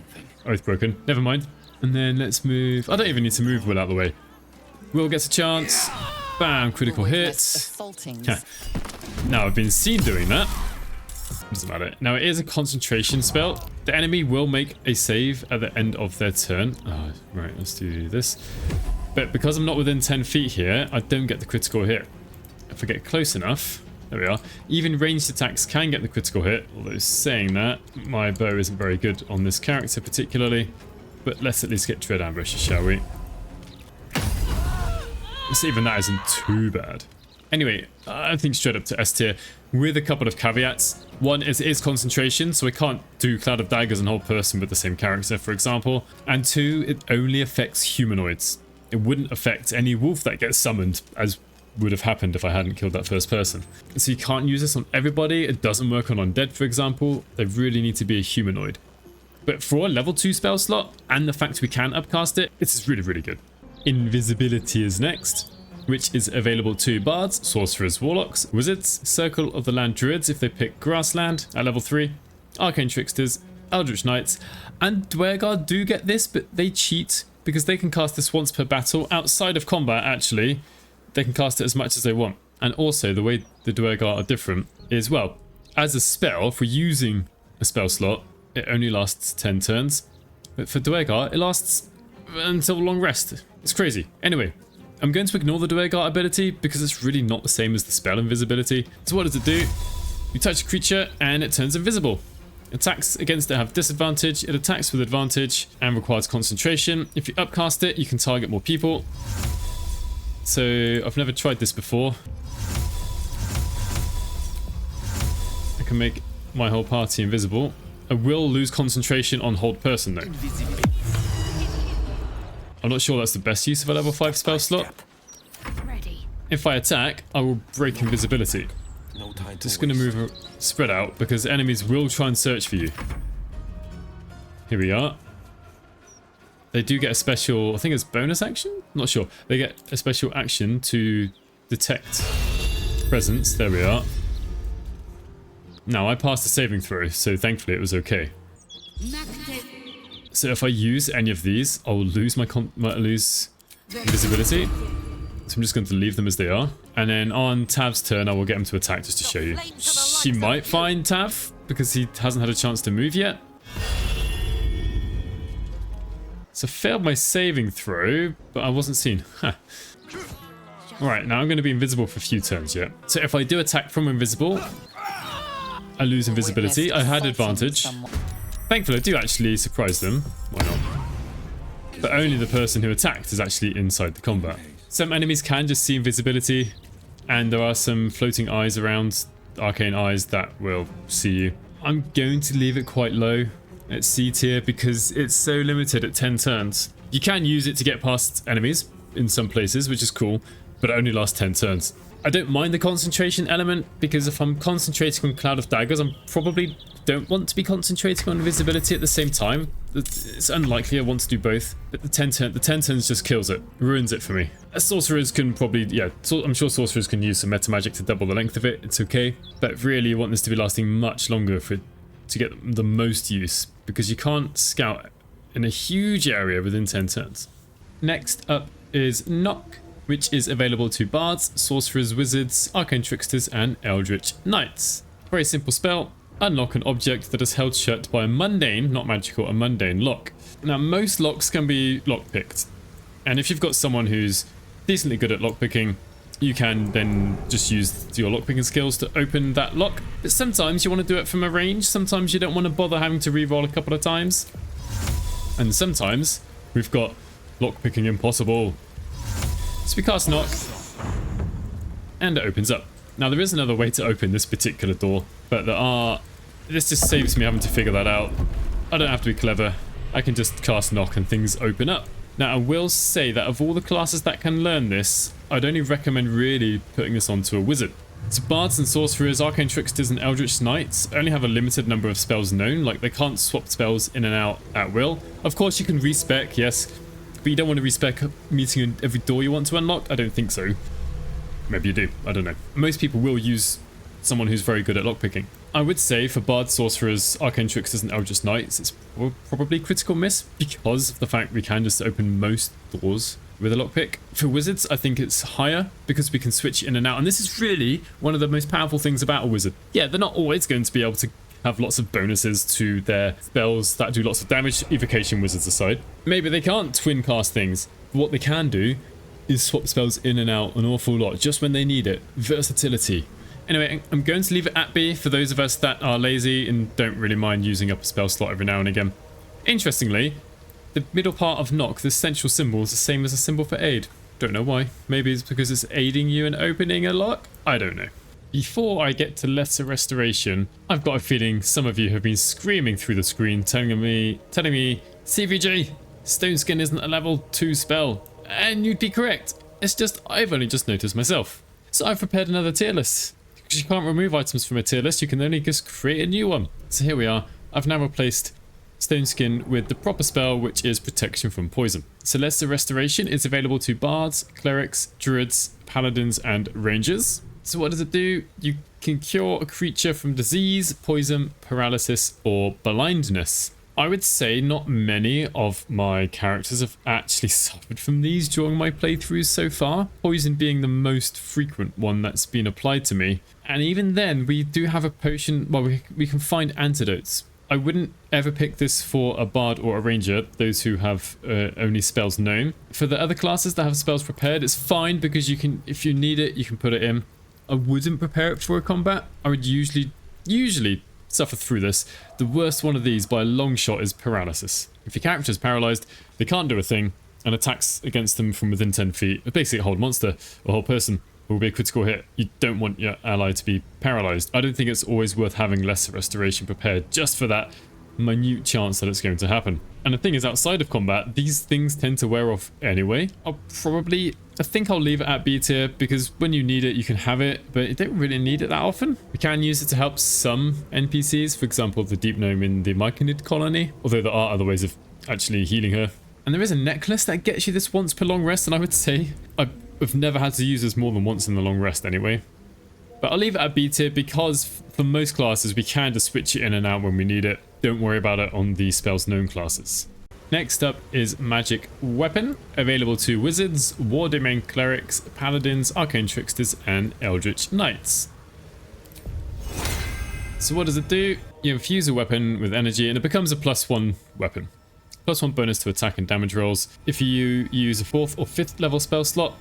Oath broken. Never mind. And then let's move. I don't even need to move Will out of the way. Will gets a chance. Bam. Critical hits. Now I've been seen doing that. Doesn't matter. Now it is a concentration spell. The enemy will make a save at the end of their turn. Oh, right. Let's do this. But because I'm not within 10 feet here, I don't get the critical hit. If I get close enough, there we are. Even ranged attacks can get the critical hit. Although saying that, my bow isn't very good on this character particularly. But let's at least get Dread Ambush, shall we? Even that isn't too bad. Anyway, I think straight up to S tier with a couple of caveats. One is it is concentration, so I can't do Cloud of Daggers and Hold Person with the same character, for example. And 2, it only affects humanoids. It wouldn't affect any wolf that gets summoned, as would have happened if I hadn't killed that first person. So you can't use this on everybody. It doesn't work on undead, for example. They really need to be a humanoid. But for a level 2 spell slot, and the fact we can upcast it, it's really, really good. Invisibility is next, which is available to bards, sorcerers, warlocks, wizards, Circle of the Land druids if they pick grassland at level 3, arcane tricksters, eldritch knights, and Dwergar do get this, but they cheat because they can cast this once per battle. Outside of combat, actually, they can cast it as much as they want. And also, the way the Dwergar are different is, well, as a spell, for using a spell slot, it only lasts 10 turns. But for Dwergar, it lasts until long rest. It's crazy. Anyway, I'm going to ignore the Dwergar ability because it's really not the same as the spell Invisibility. So what does it do? You touch a creature and it turns invisible. Attacks against it have disadvantage, it attacks with advantage and requires concentration. If you upcast it, you can target more people. So I've never tried this before. I can make my whole party invisible. I will lose concentration on Hold Person though. I'm not sure that's the best use of a level 5 spell slot. If I attack, I will break invisibility. Just going to move spread out because enemies will try and search for you. Here we are. They do get a special, I think it's bonus action? Not sure. They get a special action to detect presence. There we are. Now I passed the saving throw, so thankfully it was okay. So if I use any of these, I will lose lose invisibility. So I'm just going to leave them as they are. And then on Tav's turn, I will get him to attack just to show you. She might find Tav because he hasn't had a chance to move yet. So I failed my saving throw, but I wasn't seen. Huh. Alright, now I'm going to be invisible for a few turns yet. So if I do attack from invisible, I lose invisibility. I had advantage. Thankfully, I do actually surprise them. Why not? But only the person who attacked is actually inside the combat. Some enemies can just see invisibility, and there are some floating eyes around, arcane eyes, that will see you. I'm going to leave it quite low. It's C tier because it's so limited at 10 turns. You can use it to get past enemies in some places, which is cool, but it only lasts 10 turns. I don't mind the concentration element because if I'm concentrating on Cloud of Daggers, I probably don't want to be concentrating on Invisibility at the same time. It's unlikely I want to do both, but the 10 turns just kills it, ruins it for me. Sorcerers can probably, yeah, I'm sure sorcerers can use some meta magic to double the length of it, it's okay, but really you want this to be lasting much longer to get the most use, because you can't scout in a huge area within 10 turns. Next up is Knock, which is available to bards, sorcerers, wizards, arcane tricksters, and eldritch knights. Very simple spell. Unlock an object that is held shut by a mundane, not magical, a mundane lock. Now, most locks can be lockpicked, and if you've got someone who's decently good at lockpicking, you can then just use your lockpicking skills to open that lock. But sometimes you want to do it from a range, sometimes you don't want to bother having to re-roll a couple of times. And sometimes we've got lockpicking impossible. So we cast Knock, and it opens up. Now there is another way to open this particular door, but this just saves me having to figure that out. I don't have to be clever, I can just cast Knock and things open up. Now I will say that of all the classes that can learn this, I'd only recommend really putting this onto a wizard. So bards and sorcerers, arcane tricksters and eldritch knights only have a limited number of spells known, like they can't swap spells in and out at will. Of course you can respec, yes, but you don't want to respec meeting every door you want to unlock? I don't think so. Maybe you do, I don't know. Most people will use someone who's very good at lockpicking. I would say for bards, sorcerers, arcane tricksters and eldritch knights, it's probably critical miss because of the fact we can just open most doors with a lockpick. For wizards, I think it's higher because we can switch in and out, and this is really one of the most powerful things about a wizard. Yeah, they're not always going to be able to have lots of bonuses to their spells that do lots of damage, evocation wizards aside. Maybe they can't twin cast things, but what they can do is swap spells in and out an awful lot just when they need it. Versatility. Anyway, I'm going to leave it at B for those of us that are lazy and don't really mind using up a spell slot every now and again. Interestingly, the middle part of Knock, the central symbol, is the same as the symbol for aid. Don't know why. Maybe it's because it's aiding you in opening a lock? I don't know. Before I get to Lesser Restoration, I've got a feeling some of you have been screaming through the screen telling me, CVG, Stone Skin isn't a level 2 spell. And you'd be correct. It's just, I've only just noticed myself. So I've prepared another tier list. Because you can't remove items from a tier list, you can only just create a new one. So here we are. I've now replaced Stone Skin with the proper spell, which is Protection from Poison. So Lesser Restoration is available to bards, clerics, druids, paladins, and rangers. So what does it do? You can cure a creature from disease, poison, paralysis, or blindness. I would say not many of my characters have actually suffered from these during my playthroughs so far, poison being the most frequent one that's been applied to me. And even then, we do have a potion, well, we can find antidotes. I wouldn't ever pick this for a bard or a ranger, those who have only spells known. For the other classes that have spells prepared, it's fine because you can, if you need it, you can put it in. I wouldn't prepare it for a combat. I would usually suffer through this. The worst one of these by a long shot is paralysis. If your character is paralyzed, they can't do a thing, and attacks against them from within 10 feet, basically a whole monster or a whole person, will be a critical hit. You don't want your ally to be paralyzed. I don't think it's always worth having Lesser Restoration prepared just for that minute chance that it's going to happen. And the thing is, outside of combat, these things tend to wear off anyway. I think I'll leave it at B tier because when you need it, you can have it, but you don't really need it that often. You can use it to help some NPCs, for example, the Deep Gnome in the Myconid colony, although there are other ways of actually healing her. And there is a necklace that gets you this once per long rest, and I would say I've never had to use this more than once in the long rest anyway. But I'll leave it at B tier because for most classes, we can just switch it in and out when we need it. Don't worry about it on the spells known classes. Next up is Magic Weapon, available to wizards, war domain clerics, paladins, arcane tricksters, and eldritch knights. So what does it do? You infuse a weapon with energy and it becomes a +1 weapon. +1 bonus to attack and damage rolls. If you use a 4th or 5th level spell slot,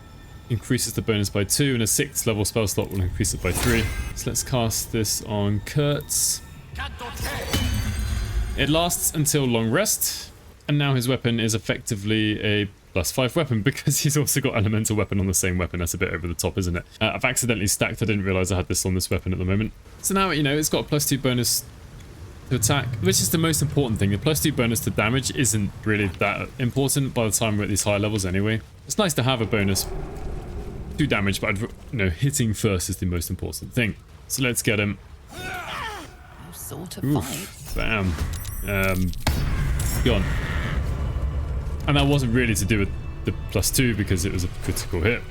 increases the bonus by 2, and a 6th level spell slot will increase it by 3. So let's cast this on Kurtz. It lasts until long rest, and now his weapon is effectively a +5 weapon because he's also got elemental weapon on the same weapon. That's a bit over the top, isn't it? I've accidentally stacked. I didn't realize I had this on this weapon at the moment. So now, you know, it's got a +2 bonus to attack, which is the most important thing. The +2 bonus to damage isn't really that important by the time we're at these higher levels anyway. It's nice to have a bonus to damage, but hitting first is the most important thing. So let's get him. Sort of Oof, bam. Gone. And that wasn't really to do with the +2 because it was a critical hit.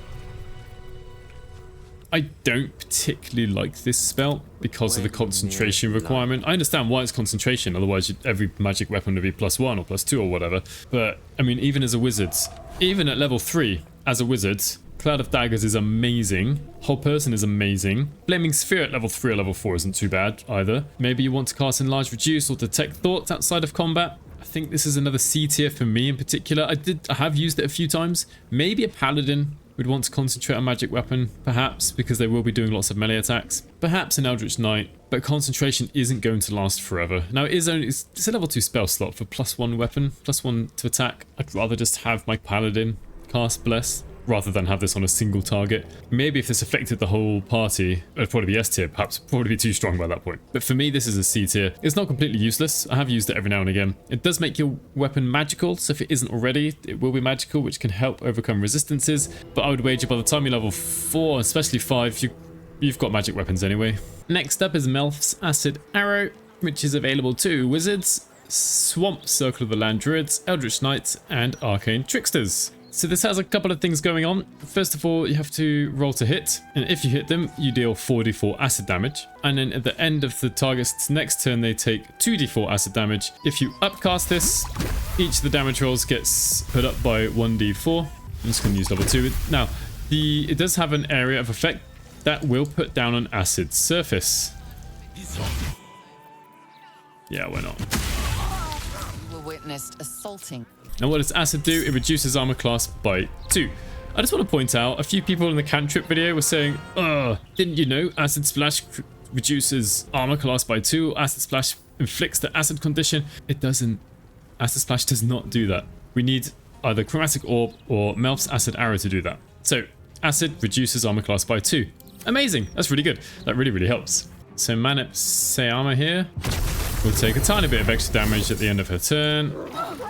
I don't particularly like this spell because of the concentration requirement. I understand why it's concentration, otherwise every magic weapon would be +1 or +2 or whatever. But I mean, even as a wizard, even at level 3 as a wizard, Cloud of Daggers is amazing. Whole Person is amazing. Flaming Sphere at level 3 or level 4 isn't too bad either. Maybe you want to cast Enlarge Reduce or Detect Thoughts outside of combat. I think this is another C tier for me in particular. I have used it a few times. Maybe a Paladin would want to concentrate on magic weapon, perhaps, because they will be doing lots of melee attacks. Perhaps an Eldritch Knight, but concentration isn't going to last forever. Now, it's a level 2 spell slot for +1 weapon, +1 to attack. I'd rather just have my Paladin cast Bless rather than have this on a single target. Maybe if this affected the whole party, it'd probably be S tier, perhaps probably be too strong by that point. But for me, this is a C tier. It's not completely useless. I have used it every now and again. It does make your weapon magical, so if it isn't already, it will be magical, which can help overcome resistances. But I would wager by the time you're level 4, especially 5, you've got magic weapons anyway. Next up is Melf's Acid Arrow, which is available to wizards, Swamp Circle of the Land Druids, Eldritch Knights, and Arcane Tricksters. So this has a couple of things going on. First of all, you have to roll to hit, and if you hit them, you deal 4d4 acid damage. And then at the end of the target's next turn, they take 2d4 acid damage. If you upcast this, each of the damage rolls gets put up by 1d4. I'm just going to use level 2. Now, it does have an area of effect that will put down an acid surface. Yeah, why not? You were witnessed assaulting. Now what does acid do? It reduces armor class by 2. I just want to point out, a few people in the cantrip video were saying, didn't you know acid splash reduces armor class by 2? Acid splash inflicts the acid condition. It doesn't. Acid splash does not do that. We need either Chromatic Orb or Melf's Acid Arrow to do that. So acid reduces armor class by 2. Amazing. That's really good. That really, really helps. So Manip Sayama here will take a tiny bit of extra damage at the end of her turn.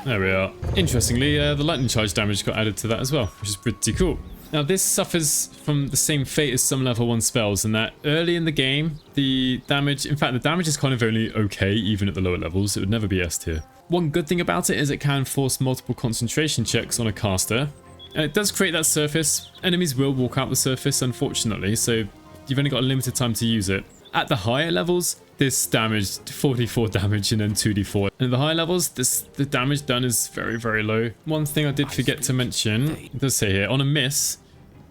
There we are. Interestingly, the lightning charge damage got added to that as well, which is pretty cool. Now this suffers from the same fate as some level 1 spells in that early in the game, the damage is kind of only okay even at the lower levels. It would never be S tier. One good thing about it is it can force multiple concentration checks on a caster. And it does create that surface. Enemies will walk out the surface, unfortunately, so you've only got a limited time to use it. At the higher levels, this damaged 44 damage and then 2d4. And at the higher levels, the damage done is very, very low. One thing I did forget to mention, it does say here, on a miss,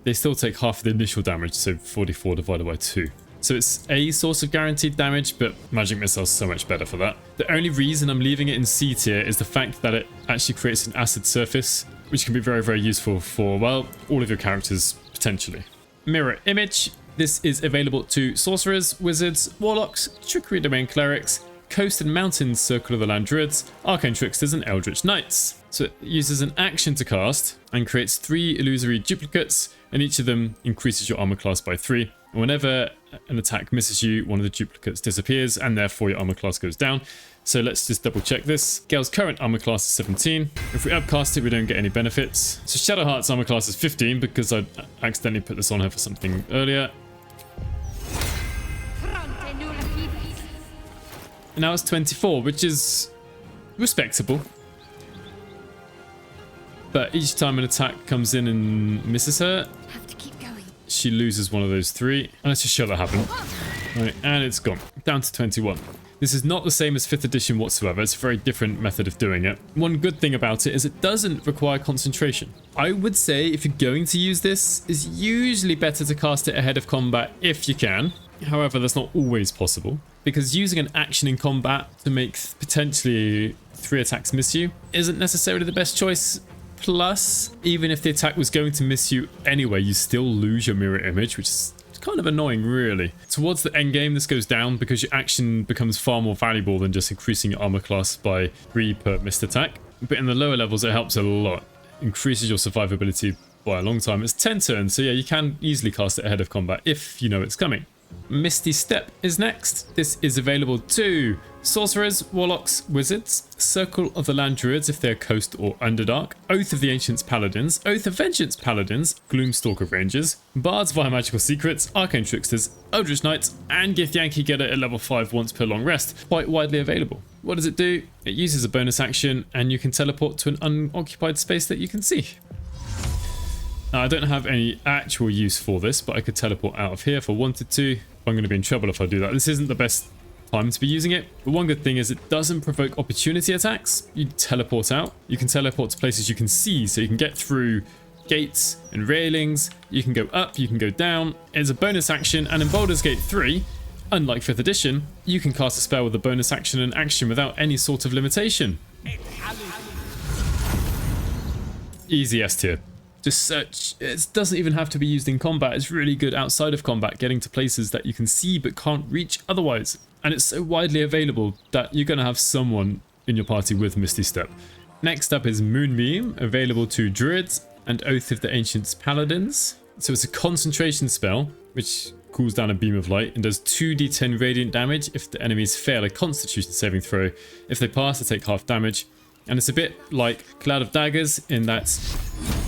they still take half of the initial damage, so 44 divided by 2. So it's a source of guaranteed damage, but Magic Missile is so much better for that. The only reason I'm leaving it in C tier is the fact that it actually creates an acid surface, which can be very, very useful for, well, all of your characters, potentially. Mirror Image. This is available to Sorcerers, Wizards, Warlocks, Trickery Domain Clerics, Coast and Mountains Circle of the Land Druids, Arcane Tricksters, and Eldritch Knights. So it uses an action to cast and creates 3 illusory duplicates, and each of them increases your armor class by 3. And whenever an attack misses you, one of the duplicates disappears, and therefore your armor class goes down. So let's just double check this. Gale's current armor class is 17. If we upcast it, we don't get any benefits. So Shadowheart's armor class is 15 because I accidentally put this on her for something earlier. And now it's 24, which is respectable. But each time an attack comes in and misses her, Have to keep going. she loses one of those 3. And let's just show that happen. Right, and it's gone. Down to 21. This is not the same as 5th edition whatsoever. It's a very different method of doing it. One good thing about it is it doesn't require concentration. I would say if you're going to use this, it's usually better to cast it ahead of combat if you can. However, that's not always possible, because using an action in combat to make potentially 3 attacks miss you isn't necessarily the best choice. Plus, even if the attack was going to miss you anyway, you still lose your mirror image, which is kind of annoying, really. Towards the end game, this goes down because your action becomes far more valuable than just increasing your armor class by 3 per missed attack. But in the lower levels, it helps a lot. Increases your survivability by a long time. It's 10 turns, so yeah, you can easily cast it ahead of combat if you know it's coming. Misty Step is next. This is available to Sorcerers, Warlocks, Wizards, Circle of the Land Druids if they're Coast or Underdark, Oath of the Ancients Paladins, Oath of Vengeance Paladins, Gloomstalker Rangers, Bards via Magical Secrets, Arcane Tricksters, Eldritch Knights, and Githyanki get it at level 5 once per long rest. Quite widely available. What does it do? It uses a bonus action and you can teleport to an unoccupied space that you can see. Now, I don't have any actual use for this, but I could teleport out of here if I wanted to. I'm going to be in trouble if I do that. This isn't the best time to be using it, but one good thing is it doesn't provoke opportunity attacks. You teleport out. You can teleport to places you can see, so you can get through gates and railings. You can go up, you can go down. It's a bonus action, and in Baldur's Gate 3, unlike 5th edition, you can cast a spell with a bonus action and action without any sort of limitation. Easy S tier. Just search. It doesn't even have to be used in combat. It's really good outside of combat, getting to places that you can see but can't reach otherwise. And it's so widely available that you're going to have someone in your party with Misty Step. Next up is Moonbeam, available to Druids and Oath of the Ancients Paladins. So it's a concentration spell, which cools down a beam of light and does 2d10 radiant damage if the enemies fail a Constitution saving throw. If they pass, they take half damage. And it's a bit like Cloud of Daggers in that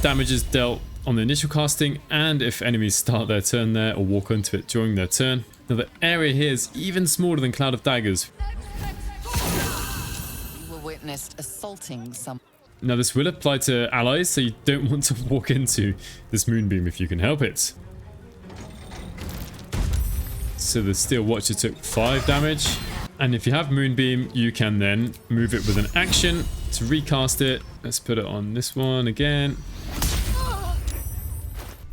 damage is dealt on the initial casting and if enemies start their turn there or walk onto it during their turn. Now the area here is even smaller than Cloud of Daggers. You were witnessed assaulting some. Now this will apply to allies, so you don't want to walk into this Moonbeam if you can help it. So the Steel Watcher took 5 damage. And if you have Moonbeam, you can then move it with an action to recast it. Let's put it on this one again.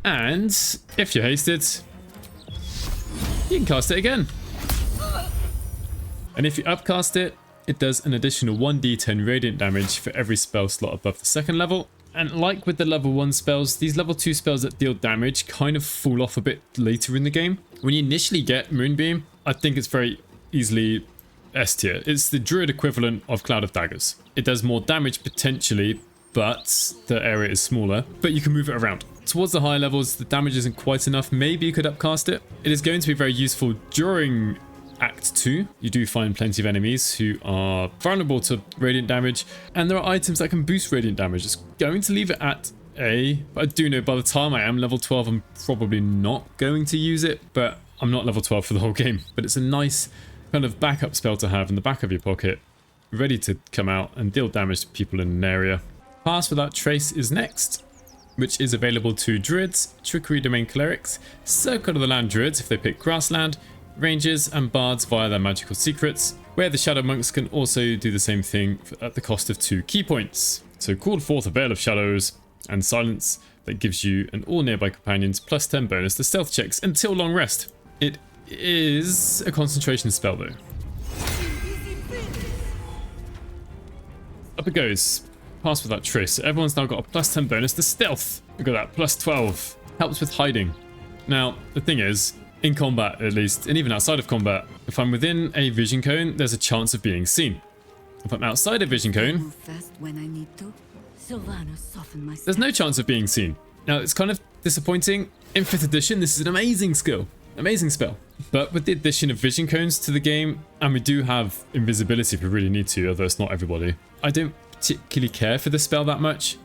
And if you're hasted, you can cast it again. And if you upcast it, it does an additional 1d10 radiant damage for every spell slot above the 2nd level. And like with the level 1 spells, these level 2 spells that deal damage kind of fall off a bit later in the game. When you initially get Moonbeam, I think it's very easily S tier. It's the Druid equivalent of Cloud of Daggers. It does more damage potentially, but the area is smaller, but you can move it around. Towards the higher levels, the damage isn't quite enough. Maybe you could upcast it. It is going to be very useful during Act 2. You do find plenty of enemies who are vulnerable to radiant damage, and there are items that can boost radiant damage. It's going to leave it at A, but I do know by the time I am level 12, I'm probably not going to use it, but I'm not level 12 for the whole game. But it's a nice kind of backup spell to have in the back of your pocket, ready to come out and deal damage to people in an area. Pass Without Trace is next, which is available to Druids, Trickery Domain Clerics, Circle of the Land Druids if they pick Grassland, Rangers and Bards via their Magical Secrets, where the Shadow Monks can also do the same thing at the cost of 2 key points. So call forth a Veil of Shadows and Silence that gives you and all nearby companions plus 10 bonus to stealth checks until long rest. It is a concentration spell though. Up it goes. Pass Without Trace. Everyone's now got a plus 10 bonus to stealth. Look at that, plus 12. Helps with hiding. Now, the thing is, in combat at least, and even outside of combat, if I'm within a vision cone, there's a chance of being seen. If I'm outside a vision cone, Move fast when I need to. Sylvanas soften my there's no chance of being seen. Now, it's kind of disappointing. In 5th edition, this is an amazing skill. Amazing spell. But with the addition of vision cones to the game, and we do have invisibility if we really need to, although it's not everybody, I don't particularly care for this spell that much.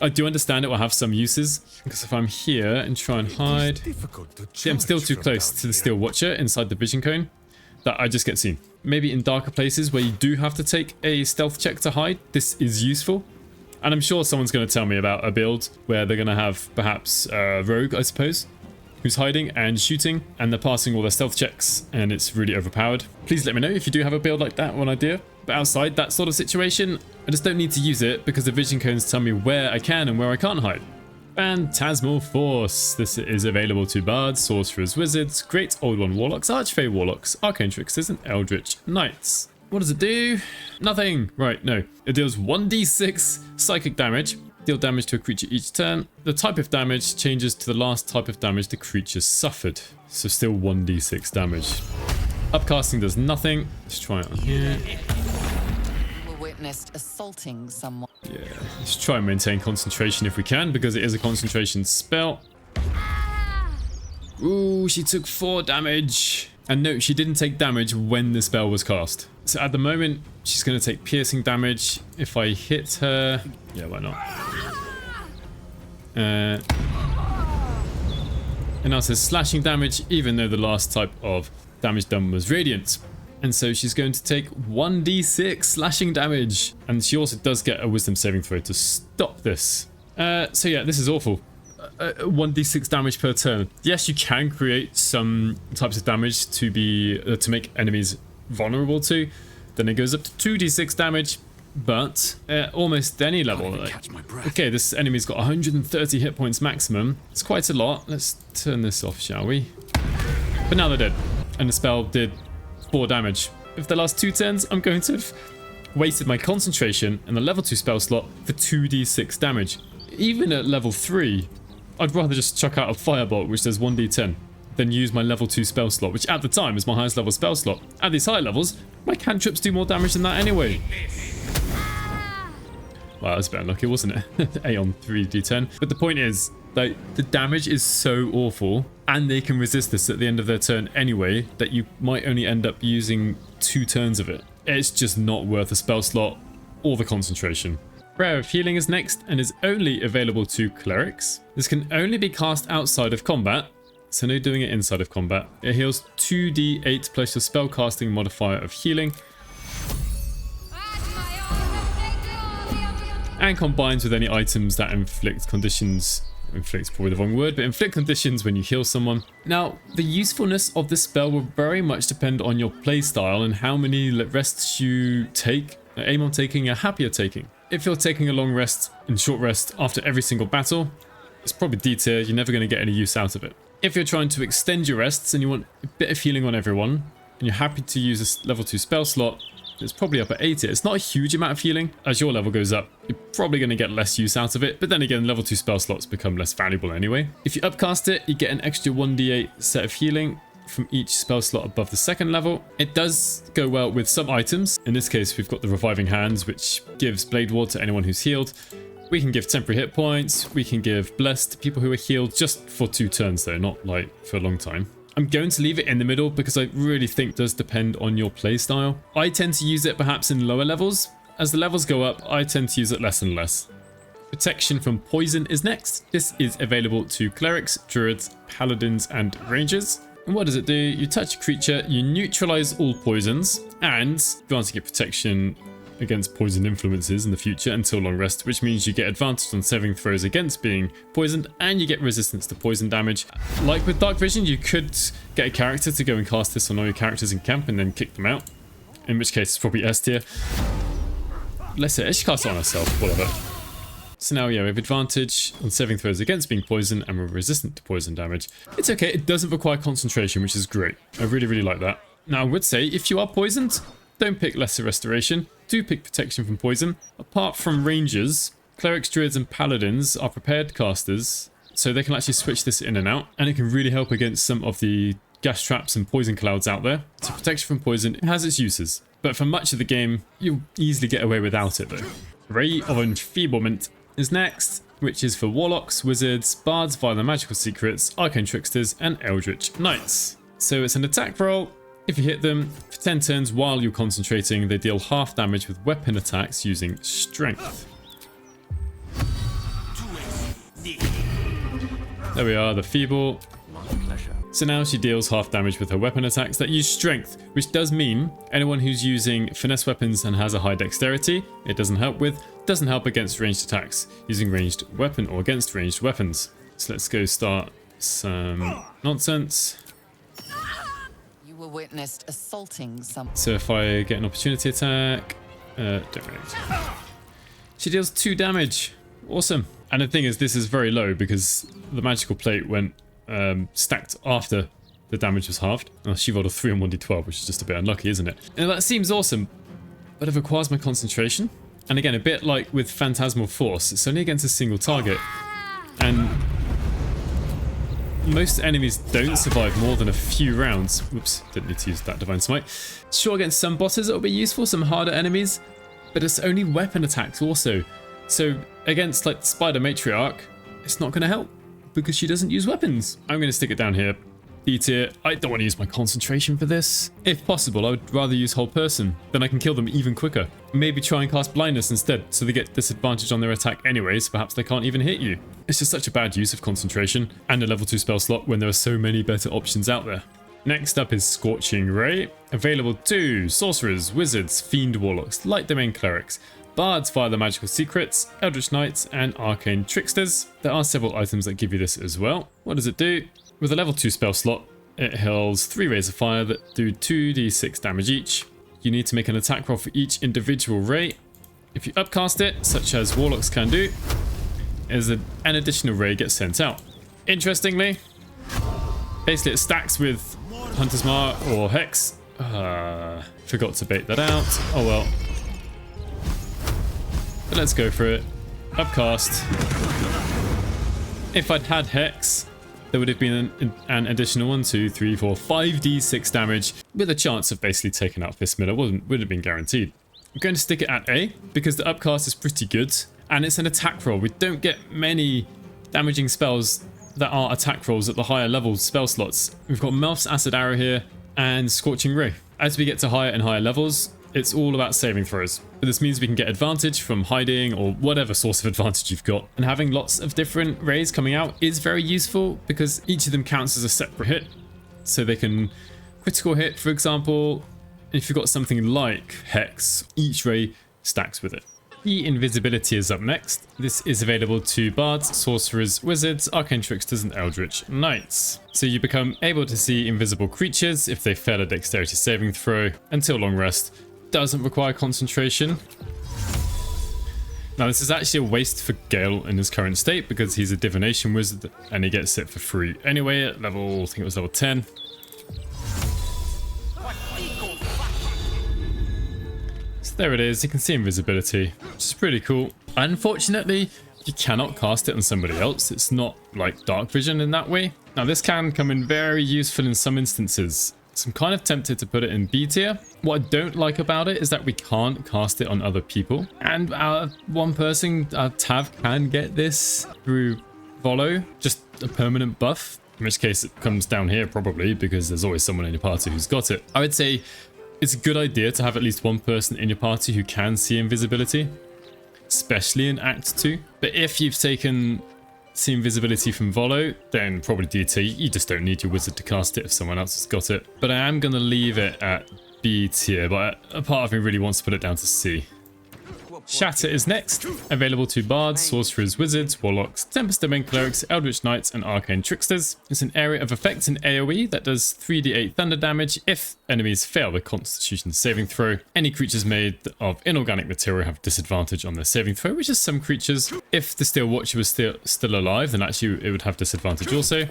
I do understand it will have some uses, because if I'm here and try and hide, see, I'm still too close to the Steel Watcher inside the vision cone that I just get seen. Maybe in darker places where you do have to take a stealth check to hide, this is useful. And I'm sure someone's going to tell me about a build where they're going to have perhaps Rogue, I suppose, who's hiding and shooting, and they're passing all their stealth checks, and it's really overpowered. Please let me know if you do have a build like that or an idea. But outside that sort of situation, I just don't need to use it because the vision cones tell me where I can and where I can't hide. Phantasmal Force. This is available to Bards, Sorcerers, Wizards, Great Old One Warlocks, Archfey Warlocks, Arcane Tricksters, and Eldritch Knights. What does it do? Nothing. Right, no. It deals 1d6 psychic damage. Deal damage to a creature each turn. The type of damage changes to the last type of damage the creature suffered. So still 1d6 damage. Upcasting does nothing. Let's try it on here. You were witnessed assaulting someone. Yeah, let's try and maintain concentration if we can, because it is a concentration spell. Ooh, she took 4 damage. And note, she didn't take damage when the spell was cast. So at the moment, she's going to take piercing damage. If I hit her... Yeah, why not? And now it says slashing damage, even though the last type of damage done was radiant. And so she's going to take 1d6 slashing damage. And she also does get a wisdom saving throw to stop this. So yeah, this is awful. 1d6 damage per turn. Yes, you can create some types of damage to be to make enemies vulnerable to. Then it goes up to 2d6 damage, but at almost any level. Okay, this enemy's got 130 hit points maximum. It's quite a lot. Let's turn this off, shall we? But now they're dead, and the spell did 4 damage. If the last 2 turns, I'm going to have wasted my concentration and the level 2 spell slot for 2d6 damage. Even at level 3, I'd rather just chuck out a firebolt, which does 1d10, than use my level 2 spell slot, which at the time is my highest level spell slot. At these high levels, my cantrips do more damage than that anyway. Wow, that was a bit unlucky, wasn't it? 8 on 3d10. But the point is, like, the damage is so awful, and they can resist this at the end of their turn anyway, that you might only end up using 2 turns of it. It's just not worth the spell slot or the concentration. Ray of Healing is next and is only available to clerics. This can only be cast outside of combat, so no doing it inside of combat. It heals 2d8 plus your spellcasting modifier of healing, and combines with any items that inflict conditions. Inflict's probably the wrong word, but inflict conditions when you heal someone. Now, the usefulness of this spell will very much depend on your playstyle and how many rests you take, aim on taking, or happy at taking. If you're taking a long rest and short rest after every single battle, it's probably D tier, you're never going to get any use out of it. If you're trying to extend your rests and you want a bit of healing on everyone, and you're happy to use this level 2 spell slot, it's probably up at A tier. It's not a huge amount of healing. As your level goes up, you're probably going to get less use out of it, but then again, level 2 spell slots become less valuable anyway. If you upcast it, you get an extra 1d8 set of healing from each spell slot above the 2nd level. It does go well with some items. In this case, we've got the Reviving Hands, which gives Blade Ward to anyone who's healed. We can give temporary hit points. We can give Bless to people who are healed, just for 2 turns though, not like for a long time. I'm going to leave it in the middle because I really think it does depend on your playstyle. I tend to use it perhaps in lower levels. As the levels go up, I tend to use it less and less. Protection from poison is next. This is available to clerics, druids, paladins, and rangers. And what does it do? You touch a creature, you neutralize all poisons, and you want to get protection against poison influences in the future until long rest, which means you get advantage on saving throws against being poisoned, and you get resistance to poison damage. Like with Dark Vision, you could get a character to go and cast this on all your characters in camp and then kick them out, in which case it's probably S tier. Let's say she casts it on herself, whatever. So now, yeah, we have advantage on saving throws against being poisoned, and we're resistant to poison damage. It's okay, it doesn't require concentration, which is great. I really, really like that. Now, I would say, if you are poisoned, don't pick Lesser Restoration. Do pick Protection from Poison. Apart from rangers, clerics, druids, and paladins are prepared casters, so they can actually switch this in and out, and it can really help against some of the gas traps and poison clouds out there. So Protection from Poison has its uses, but for much of the game, you'll easily get away without it though. Ray of Enfeeblement is next, which is for warlocks, wizards, bards via the magical secrets, arcane tricksters, and eldritch knights. So it's an attack roll. If you hit them for 10 turns while you're concentrating, they deal half damage with weapon attacks using strength. There we are, the feeble. So now she deals half damage with her weapon attacks that use strength, which does mean anyone who's using finesse weapons and has a high dexterity, it doesn't help with, doesn't help against ranged attacks using ranged weapon or against ranged weapons. So let's go start some nonsense. You were witnessed assaulting some. So if I get an opportunity attack, don't really. She deals 2 damage. Awesome. And the thing is, this is very low because the magical plate went stacked after the damage was halved. Oh, she rolled a 3 on 1d12, which is just a bit unlucky, isn't it? And that seems awesome, but it requires my concentration. And again, a bit like with Phantasmal Force, it's only against a single target. And most enemies don't survive more than a few rounds. Whoops, didn't need to use that Divine Smite. Sure, against some bosses it'll be useful, some harder enemies, but it's only weapon attacks also. So against like the Spider Matriarch, it's not going to help because she doesn't use weapons. I'm going to stick it down here D tier, I don't want to use my concentration for this. If possible, I would rather use whole person, then I can kill them even quicker. Maybe try and cast blindness instead, so they get disadvantage on their attack anyways, perhaps they can't even hit you. It's just such a bad use of concentration and a level 2 spell slot when there are so many better options out there. Next up is Scorching Ray, available to sorcerers, wizards, fiend warlocks, light domain clerics, bards via the magical secrets, eldritch knights, and arcane tricksters. There are several items that give you this as well. What does it do? With a level 2 spell slot, it holds 3 rays of fire that do 2d6 damage each. You need to make an attack roll for each individual ray. If you upcast it, such as warlocks can do, an additional ray gets sent out. Interestingly, basically it stacks with Hunter's Mark or Hex. Forgot to bait that out. Oh well. But let's go for it. Upcast. If I'd had Hex, there would have been an additional 1, 2, 3, 4, 5d6 damage with a chance of basically taking out Fist Miller. Wouldn't have been guaranteed. I'm going to stick it at A because the upcast is pretty good and it's an attack roll. We don't get many damaging spells that are attack rolls at the higher level spell slots. We've got Melf's Acid Arrow here and Scorching Ray. As we get to higher and higher levels, it's all about saving throws. But this means we can get advantage from hiding or whatever source of advantage you've got. And having lots of different rays coming out is very useful because each of them counts as a separate hit. So they can critical hit, for example. If you've got something like Hex, each ray stacks with it. The Invisibility is up next. This is available to bards, sorcerers, wizards, arcane tricksters, and eldritch knights. So you become able to see invisible creatures if they fail a dexterity saving throw until long rest. Doesn't require concentration. Now this is actually a waste for Gale in his current state because he's a divination wizard and he gets it for free anyway at level, I think it was level 10. So there it is, you can see invisibility, which is pretty cool. Unfortunately, you cannot cast it on somebody else. It's not like dark vision in that way. Now this can come in very useful in some instances. So I'm kind of tempted to put it in B tier. What I don't like about it is that we can't cast it on other people. And one person, Tav, can get this through Volo, just a permanent buff. In which case it comes down here probably because there's always someone in your party who's got it. I would say it's a good idea to have at least one person in your party who can see invisibility, especially in Act 2. But if you've taken see invisibility from Volo, then probably D tier. You just don't need your wizard to cast it if someone else has got it. But I am going to leave it at B tier, but a part of me really wants to put it down to C. Shatter is next, available to bards, sorcerers, wizards, warlocks, tempest domain clerics, eldritch knights, and arcane tricksters. It's an area of effect in AoE that does 3d8 thunder damage if enemies fail the constitution saving throw. Any creatures made of inorganic material have disadvantage on their saving throw, which is some creatures. If the Steel Watcher was still alive, then actually it would have disadvantage also.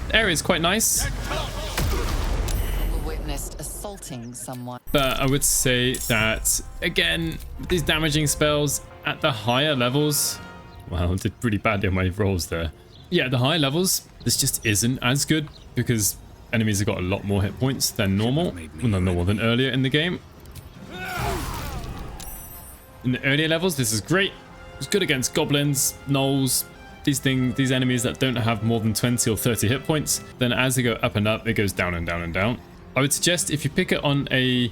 The area is quite nice. Witnessed assaulting someone. But I would say that, again, these damaging spells at the higher levels, well, I did pretty badly on my rolls there. Yeah, at the higher levels, this just isn't as good because enemies have got a lot more hit points than normal. Well, not normal, than earlier in the game. In the earlier levels, this is great. It's good against goblins, gnolls, these enemies that don't have more than 20 or 30 hit points. Then as they go up and up, it goes down and down and down. I would suggest if you pick it on a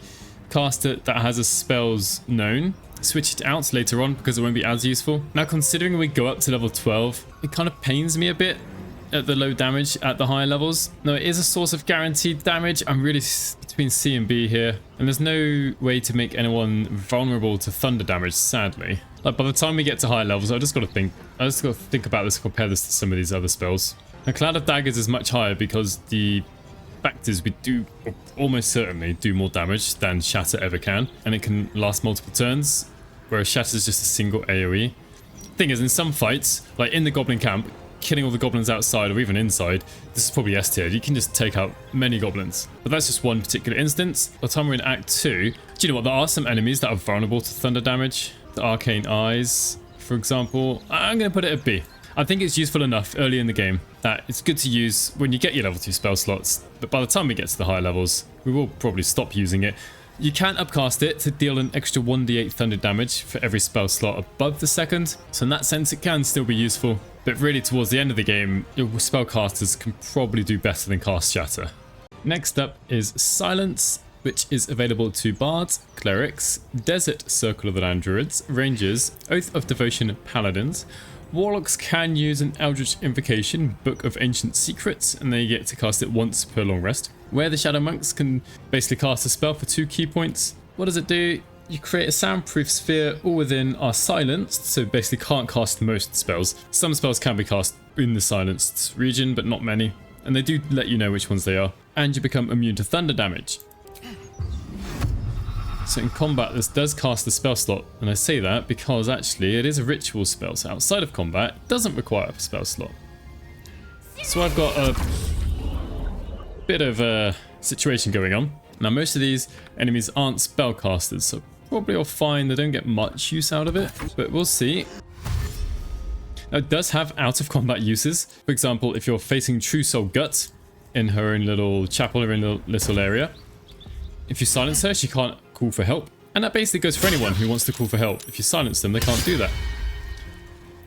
caster that has a spells known, switch it out later on because it won't be as useful. Now considering we go up to level 12, it kind of pains me a bit at the low damage at the higher levels. No, it is a source of guaranteed damage. I'm really between C and B here, and there's no way to make anyone vulnerable to thunder damage, sadly. Like by the time we get to higher levels, I just got to think about this and compare this to some of these other spells. Now Cloud of Daggers is much higher because the fact is we do almost certainly do more damage than Shatter ever can, and it can last multiple turns, whereas Shatter is just a single AoE. Thing is, in some fights, like in the goblin camp, killing all the goblins outside or even inside, this is probably S tier. You can just take out many goblins, but that's just one particular instance. By the time we're in Act 2, do you know what, there are some enemies that are vulnerable to thunder damage. The Arcane Eyes, for example. I'm going to put it at B. I think it's useful enough early in the game that it's good to use when you get your level 2 spell slots, but by the time we get to the higher levels, we will probably stop using it. You can upcast it to deal an extra 1d8 thunder damage for every spell slot above the second, so in that sense it can still be useful, but really towards the end of the game, your spellcasters can probably do better than cast Shatter. Next up is Silence, which is available to Bards, Clerics, Desert Circle of the Land Druids, Rangers, Oath of Devotion Paladins. Warlocks can use an Eldritch Invocation, Book of Ancient Secrets, and they get to cast it once per long rest. Where the Shadow Monks can basically cast a spell for 2 key points. What does it do? You create a soundproof sphere all within are silenced, so basically can't cast most spells. Some spells can be cast in the silenced region, but not many. And they do let you know which ones they are. And you become immune to thunder damage. So in combat, this does cast the spell slot, and I say that because actually it is a ritual spell, so outside of combat, it doesn't require a spell slot. So I've got a bit of a situation going on. Now most of these enemies aren't spellcasters, so probably I'll find they don't get much use out of it, but we'll see. Now it does have out of combat uses. For example, if you're facing True Soul Gut in her own little chapel or in a little area, if you silence her, she can't call for help. And that basically goes for anyone who wants to call for help. If you silence them, they can't do that.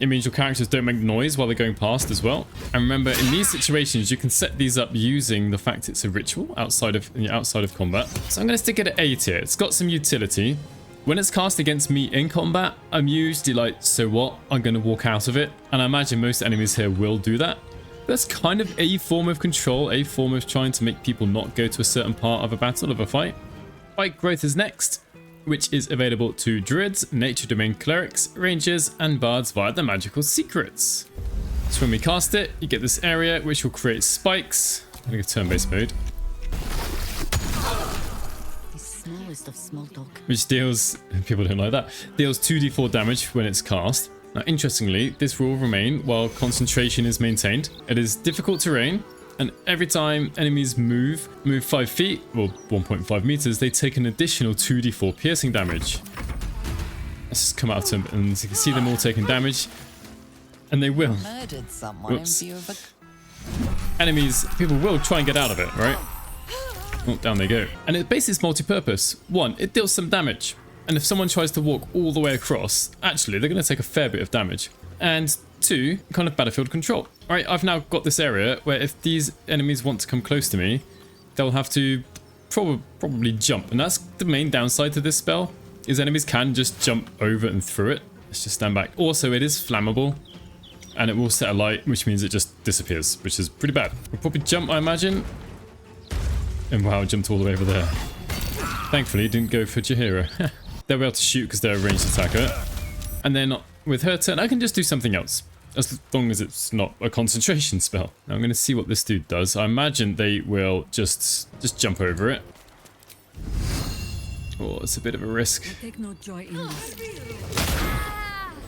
It means your characters don't make noise while they're going past as well. And remember, in these situations, you can set these up using the fact it's a ritual outside of combat. So I'm going to stick it at A tier. It's got some utility. When it's cast against me in combat, I'm usually like, so what? I'm going to walk out of it. And I imagine most enemies here will do that. That's kind of a form of control, a form of trying to make people not go to a certain part of a battle, of a fight. Spike Growth is next, which is available to Druids, Nature Domain Clerics, Rangers, and Bards via the Magical Secrets. So when we cast it, you get this area which will create spikes. I'm going to go turn-based mode. The smallest of small talk. Which deals, people don't like that, deals 2d4 damage when it's cast. Now interestingly, this will remain while concentration is maintained. It is difficult terrain, and every time enemies move 5 feet, or 1.5 meters, they take an additional 2d4 piercing damage. Let's just come out of them, and you can see them all taking damage. And they will. Murdered someone in view of a... Enemies, people will try and get out of it, right? Oh, down they go. And it basically is multi-purpose. 1, it deals some damage. And if someone tries to walk all the way across, actually, they're going to take a fair bit of damage. And 2, kind of battlefield control. All right, I've now got this area where if these enemies want to come close to me, they'll have to probably jump. And that's the main downside to this spell, is enemies can just jump over and through it. Let's just stand back. Also, it is flammable, and it will set a light, which means it just disappears, which is pretty bad. We'll probably jump, I imagine. And wow, I jumped all the way over there. Thankfully, it didn't go for Jaheira. They'll be able to shoot because they're a ranged attacker. And then with her turn, I can just do something else, as long as it's not a concentration spell. Now I'm going to see what this dude does. I imagine they will just jump over it. Oh, it's a bit of a risk. I take no joy in this.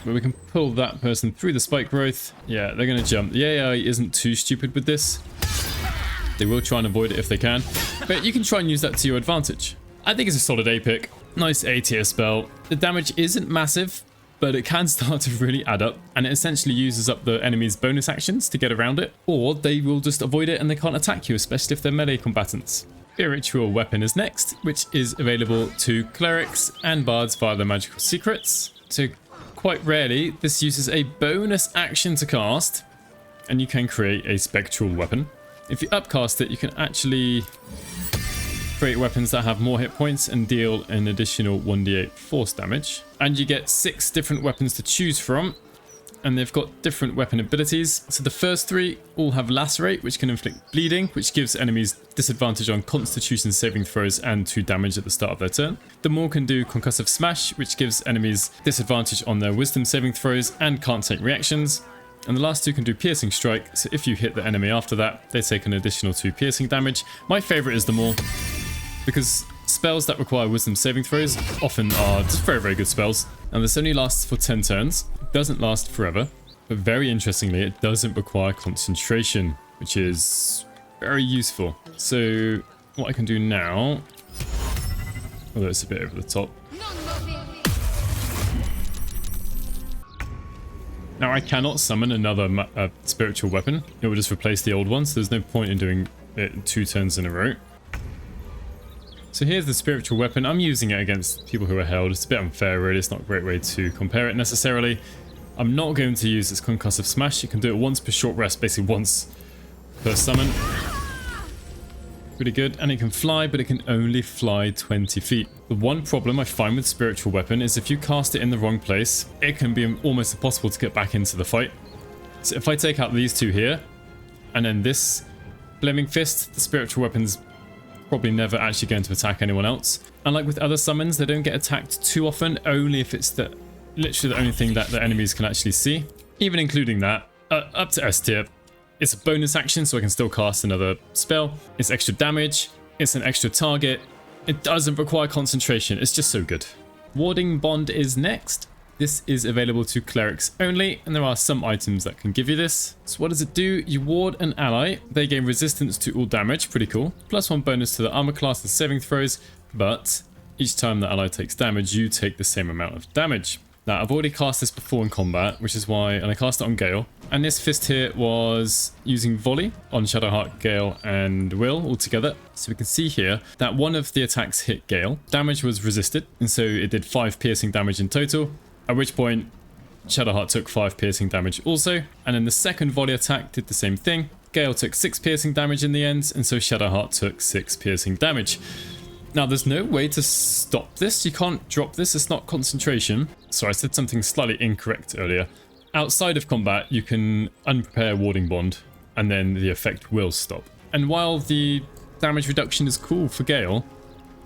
But we can pull that person through the spike growth. Yeah, they're going to jump. The AI isn't too stupid with this. They will try and avoid it if they can. But you can try and use that to your advantage. I think it's a solid A pick. Nice A tier spell. The damage isn't massive, but it can start to really add up, and it essentially uses up the enemy's bonus actions to get around it, or they will just avoid it and they can't attack you, especially if they're melee combatants. Spiritual Weapon is next, which is available to Clerics and Bards via the Magical Secrets. So quite rarely, this uses a bonus action to cast, and you can create a Spectral Weapon. If you upcast it, you can actually create weapons that have more hit points and deal an additional 1d8 force damage. And you get 6 different weapons to choose from, and they've got different weapon abilities. So the first 3 all have Lacerate, which can inflict bleeding, which gives enemies disadvantage on Constitution saving throws and 2 damage at the start of their turn. The Maul can do Concussive Smash, which gives enemies disadvantage on their Wisdom saving throws and can't take reactions. And the last 2 can do Piercing Strike, so if you hit the enemy after that, they take an additional 2 piercing damage. My favorite is the Maul, because spells that require Wisdom saving throws often are just very, very good spells. And this only lasts for 10 turns. It doesn't last forever, but very interestingly, it doesn't require concentration, which is very useful. So what I can do now, although it's a bit over the top. Now I cannot summon another spiritual weapon. It will just replace the old one, so there's no point in doing it 2 turns in a row. So here's the spiritual weapon. I'm using it against people who are held. It's a bit unfair, really. It's not a great way to compare it necessarily. I'm not going to use its concussive smash. You can do it once per short rest, basically once per summon. Pretty good. And it can fly, but it can only fly 20 feet. The one problem I find with spiritual weapon is if you cast it in the wrong place, it can be almost impossible to get back into the fight. So if I take out these two here, and then this Flaming Fist, the spiritual weapon's probably never actually going to attack anyone else. Unlike with other summons, they don't get attacked too often, only if it's literally the only thing that the enemies can actually see. Even including that, up to S tier, it's a bonus action, so I can still cast another spell. It's extra damage, it's an extra target. It doesn't require concentration, it's just so good. Warding Bond is next. This is available to clerics only, and there are some items that can give you this. So what does it do? You ward an ally. They gain resistance to all damage, pretty cool. +1 bonus to the armor class and saving throws, but each time the ally takes damage, you take the same amount of damage. Now, I've already cast this before in combat, which is why, and I cast it on Gale. And this fist here was using volley on Shadowheart, Gale, and Will all together. So we can see here that one of the attacks hit Gale. Damage was resisted, and so it did 5 piercing damage in total. At which point, Shadowheart took 5 piercing damage also. And then the second volley attack did the same thing. Gale took 6 piercing damage in the end, and so Shadowheart took 6 piercing damage. Now, there's no way to stop this. You can't drop this. It's not concentration. Sorry, I said something slightly incorrect earlier. Outside of combat, you can unprepare Warding Bond, and then the effect will stop. And while the damage reduction is cool for Gale,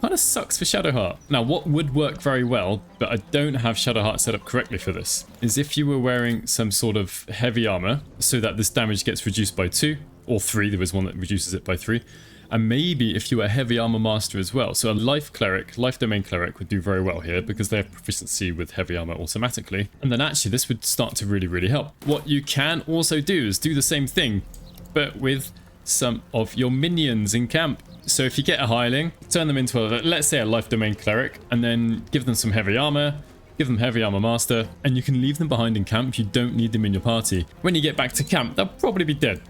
kind of sucks for Shadowheart. Now, what would work very well, but I don't have Shadowheart set up correctly for this, is if you were wearing some sort of heavy armor so that this damage gets reduced by 2 or 3. There was one that reduces it by 3. And maybe if you were a heavy armor master as well. So a life domain cleric would do very well here because they have proficiency with heavy armor automatically. And then actually this would start to really, really help. What you can also do is do the same thing, but with some of your minions in camp. So if you get a hireling, turn them into let's say a life domain cleric, and then give them some heavy armor, give them heavy armor master, and you can leave them behind in camp. You don't need them in your party. When you get back to camp, they'll probably be dead.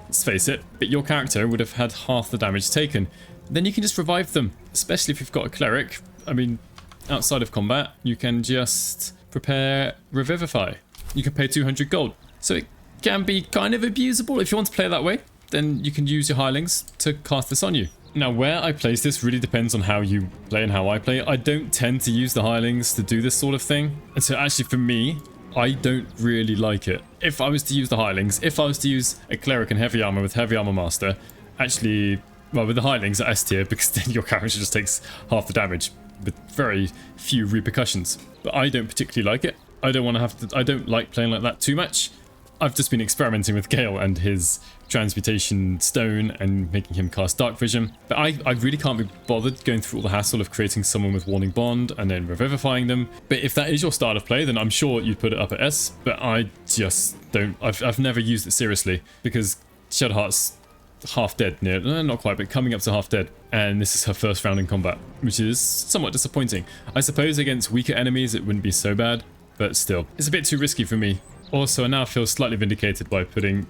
Let's face it, but your character would have had half the damage taken. Then you can just revive them, especially if you've got a cleric. I mean, outside of combat, you can just prepare Revivify. You can pay 200 gold. So it can be kind of abusable. If you want to play it that way, then you can use your hirelings to cast this on you. Now, where I place this really depends on how you play and how I play. I don't tend to use the hirelings to do this sort of thing. And so actually for me, I don't really like it. If I was to use the hirelings, if I was to use a cleric in heavy armor with heavy armor master, actually, well, with the hirelings at S tier, because then your character just takes half the damage with very few repercussions. But I don't particularly like it. I don't like playing like that too much. I've just been experimenting with Gale and his transmutation stone and making him cast dark vision, but I really can't be bothered going through all the hassle of creating someone with Warding Bond and then revivifying them. But if that is your style of play, then I'm sure you'd put it up at S, but I just don't. I've never used it seriously because Shadowheart's half dead, not quite, but coming up to half dead, and this is her first round in combat, which is somewhat disappointing. I suppose against weaker enemies it wouldn't be so bad, but still, it's a bit too risky for me. Also, I now feel slightly vindicated by putting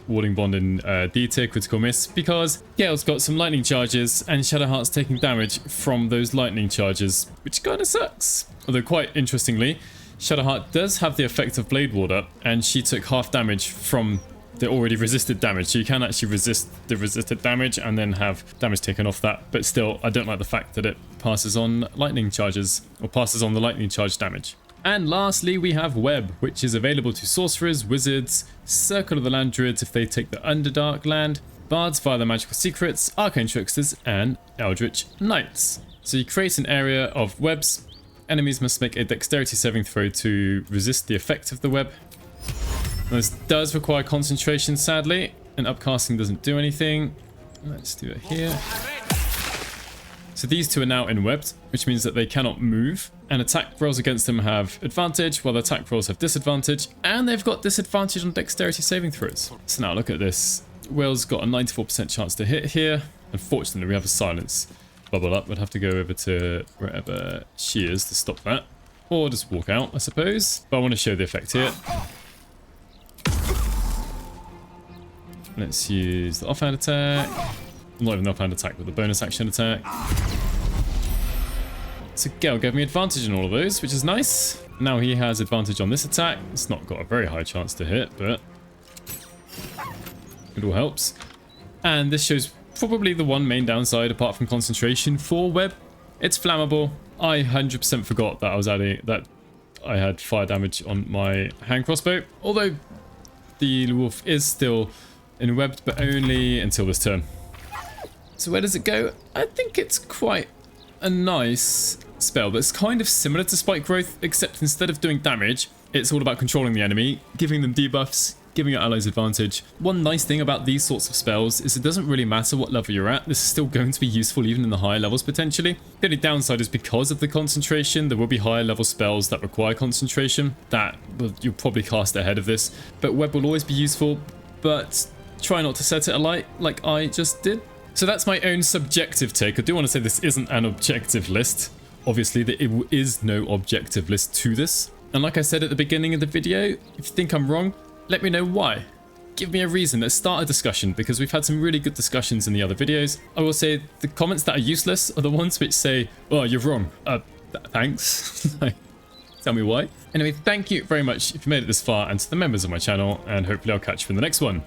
Warding Bond in D tier critical miss because Gale's got some lightning charges and Shadowheart's taking damage from those lightning charges, which kind of sucks. Although quite interestingly, Shadowheart does have the effect of Blade Ward up, and she took half damage from the already resisted damage, so you can actually resist the resisted damage and then have damage taken off that. But still, I don't like the fact that it passes on lightning charges, or passes on the lightning charge damage. And lastly, we have Web, which is available to sorcerers, wizards, Circle of the Land Druids if they take the Underdark land, bards via their magical secrets, arcane tricksters, and eldritch knights. So you create an area of webs. Enemies must make a dexterity saving throw to resist the effect of the web. This does require concentration, sadly, and upcasting doesn't do anything. Let's do it here. So these two are now enwebbed, which means that they cannot move, and attack rolls against them have advantage, while the attack rolls have disadvantage, and they've got disadvantage on dexterity saving throws. So now look at this. Will's got a 94% chance to hit here. Unfortunately, we have a silence bubble up. We'd have to go over to wherever she is to stop that, or just walk out, I suppose. But I want to show the effect here. Let's use the offhand attack. Not even the offhand attack, but the bonus action attack. So Gale gave me advantage in all of those, which is nice. Now he has advantage on this attack. It's not got a very high chance to hit, but it all helps. And this shows probably the one main downside apart from concentration for web. It's flammable. I 100% forgot that I had fire damage on my hand crossbow. Although the wolf is still enwebbed, but only until this turn. So where does it go? I think it's quite a nice spell that's kind of similar to Spike Growth, except instead of doing damage, it's all about controlling the enemy, giving them debuffs, giving your allies advantage. One nice thing about these sorts of spells is it doesn't really matter what level you're at. This is still going to be useful even in the higher levels potentially. The only downside is because of the concentration, there will be higher level spells that require concentration that you'll probably cast ahead of this. But web will always be useful, but try not to set it alight like I just did. So that's my own subjective take. I do want to say this isn't an objective list. Obviously, there is no objective list to this. And like I said at the beginning of the video, if you think I'm wrong, let me know why. Give me a reason. Let's start a discussion because we've had some really good discussions in the other videos. I will say the comments that are useless are the ones which say, oh, you're wrong. Thanks. Tell me why. Anyway, thank you very much if you made it this far and to the members of my channel, and hopefully I'll catch you in the next one.